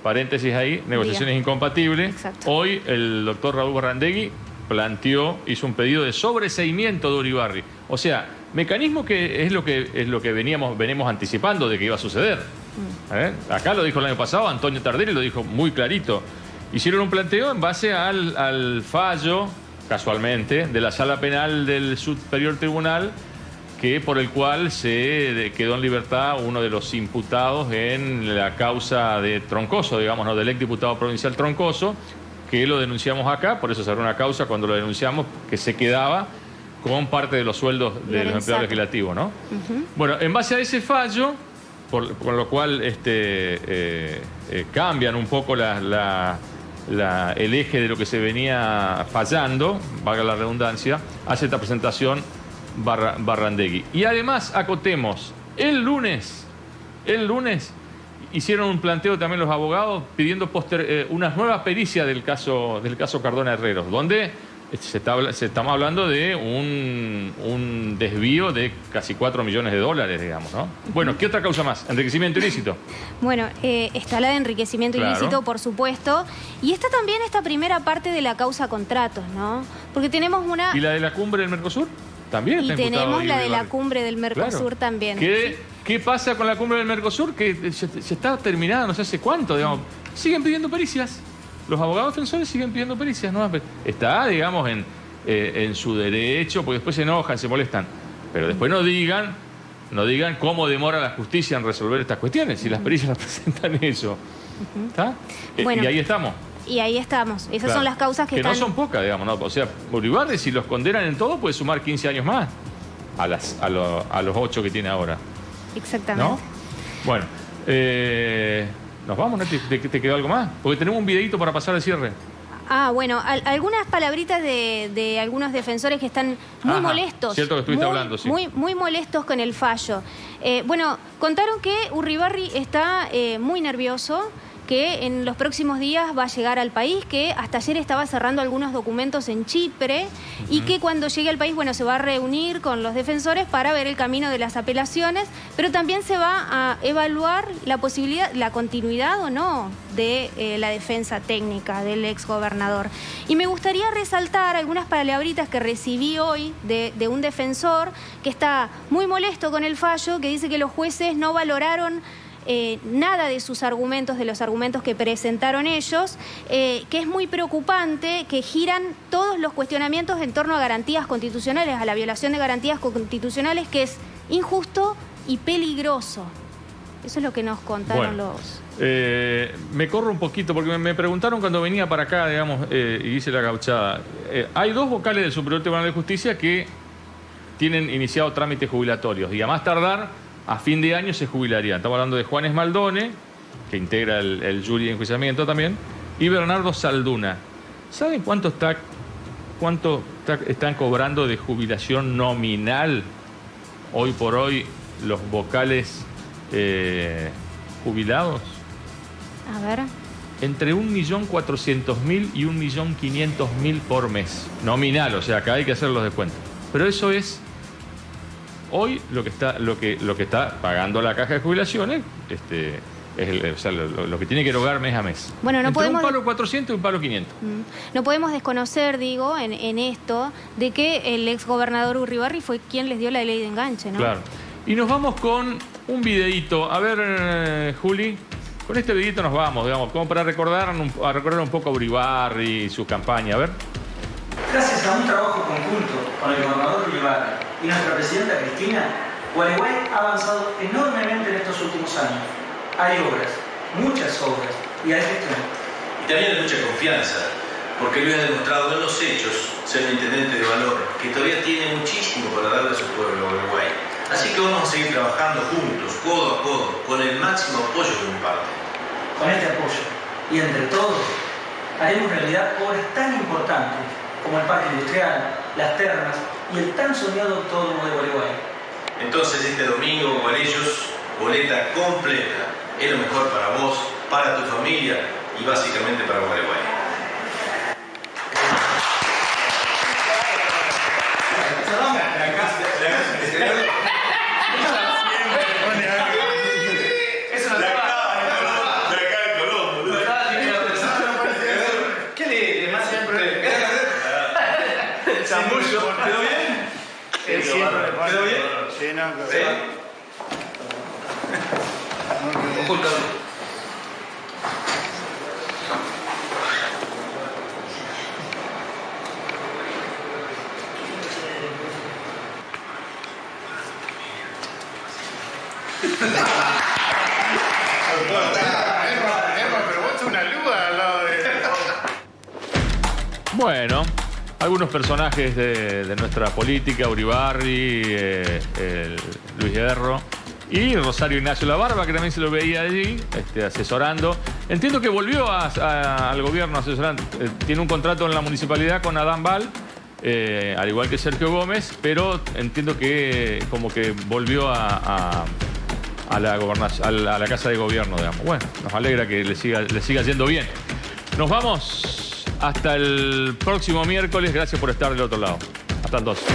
Paréntesis ahí, negociaciones incompatibles. Exacto. Hoy el doctor Raúl Barrandegui hizo un pedido de sobreseimiento de Uribarri. O sea, mecanismo que es lo que venimos anticipando de que iba a suceder. Acá lo dijo el año pasado, Antonio Tardelli lo dijo muy clarito. Hicieron un planteo en base al fallo, casualmente, de la Sala Penal del Superior Tribunal, por el cual se quedó en libertad uno de los imputados en la causa de Troncoso, digamos, ¿no? Del exdiputado provincial Troncoso, que lo denunciamos acá, por eso se abrió una causa cuando lo denunciamos, que se quedaba con parte de los sueldos de los empleados legislativos, ¿no? Bueno, en base a ese fallo, con lo cual cambian un poco el eje de lo que se venía fallando, valga la redundancia, hace esta presentación Barrandegui. Y además, acotemos, el lunes hicieron un planteo también los abogados pidiendo unas nuevas pericias del caso Cardona Herreros, donde estamos hablando de un desvío de casi 4 millones de dólares, digamos, ¿no? Bueno, ¿qué otra causa más? ¿Enriquecimiento ilícito? Bueno, está la de enriquecimiento ilícito, por supuesto, y está también esta primera parte de la causa contratos, ¿no? Porque tenemos una... ¿Y la de la cumbre del Mercosur? También está imputado. Y tenemos la de la cumbre del Mercosur también. ¿Qué pasa con la cumbre del Mercosur? Que se está terminada no sé hace cuánto, digamos. Siguen pidiendo pericias. Los abogados defensores siguen pidiendo pericias. ¿No? Está, digamos, en su derecho, porque después se enojan, se molestan. Pero después no digan cómo demora la justicia en resolver estas cuestiones, si las pericias las presentan eso. ¿Está? Bueno, y ahí estamos. Y ahí estamos. Esas son las causas que están... no son pocas, digamos, ¿no? O sea, Uribarri, si los condenan en todo, puede sumar 15 años más a los 8 que tiene ahora. Exactamente. ¿No? Bueno, nos vamos, ¿no? ¿Te quedó algo más? Porque tenemos un videito para pasar al cierre. Bueno, algunas palabritas de algunos defensores que están muy molestos. Cierto que estuviste hablando, sí. Muy molestos con el fallo. Bueno, contaron que Urribarri está muy nervioso, que en los próximos días va a llegar al país, que hasta ayer estaba cerrando algunos documentos en Chipre y que cuando llegue al país, bueno, se va a reunir con los defensores para ver el camino de las apelaciones, pero también se va a evaluar la posibilidad, la continuidad o no de la defensa técnica del exgobernador. Y me gustaría resaltar algunas palabritas que recibí hoy de un defensor que está muy molesto con el fallo, que dice que los jueces no valoraron nada de sus argumentos, de los argumentos que presentaron ellos, que es muy preocupante, que giran todos los cuestionamientos en torno a garantías constitucionales, a la violación de garantías constitucionales, que es injusto y peligroso. Eso es lo que nos contaron los... Me corro un poquito, porque me preguntaron cuando venía para acá, digamos, y hice la gauchada. Hay dos vocales del Superior Tribunal de Justicia que tienen iniciado trámites jubilatorios y a más tardar a fin de año se jubilarían. Estamos hablando de Juan Esmaldone, que integra el jury de enjuiciamiento también, y Bernardo Salduna. ¿Saben cuánto están cobrando de jubilación nominal hoy por hoy los vocales jubilados? A ver. Entre 1.400.000 y 1.500.000 por mes. Nominal, o sea, acá hay que hacer los descuentos. Pero eso es hoy lo que está pagando la caja de jubilaciones, lo que tiene que erogar mes a mes. Bueno, no entre podemos... un palo 400 y un palo 500. No podemos desconocer, digo, en esto, de que el exgobernador Urribarri fue quien les dio la ley de enganche, ¿no? Claro. Y nos vamos con un videíto. A ver, Juli, con este videíto nos vamos, digamos, como para recordar un poco a Urribarri y su campaña. A ver. Gracias a un trabajo conjunto con el gobernador Urribarri y nuestra presidenta Cristina, Gualeguay ha avanzado enormemente en estos últimos años. Hay obras, muchas obras, y hay gestión. Y también hay mucha confianza, porque Luis ha demostrado en los hechos ser un intendente de valor, que todavía tiene muchísimo para darle a su pueblo, Gualeguay. Así que vamos a seguir trabajando juntos, codo a codo, con el máximo apoyo de mi parte. Con este apoyo, y entre todos, haremos realidad obras tan importantes como el parque industrial, las termas y el tan soñado autódromo de Gualeguay. Entonces este domingo con ellos, boleta completa. Es lo mejor para vos, para tu familia y básicamente para Gualeguay. ¿Quedó bien? ¿Quedó bien? Sí, no, Bueno, algunos personajes de nuestra política, Urribarri, Luis Hierro y Rosario Ignacio Labarba, que también se lo veía allí, asesorando. Entiendo que volvió al gobierno asesorando. Tiene un contrato en la municipalidad con Adán Val, al igual que Sergio Gómez, pero entiendo que como que volvió a la casa de gobierno, digamos. Bueno, nos alegra que le siga yendo bien. Nos vamos hasta el próximo miércoles. Gracias por estar del otro lado. Hasta entonces.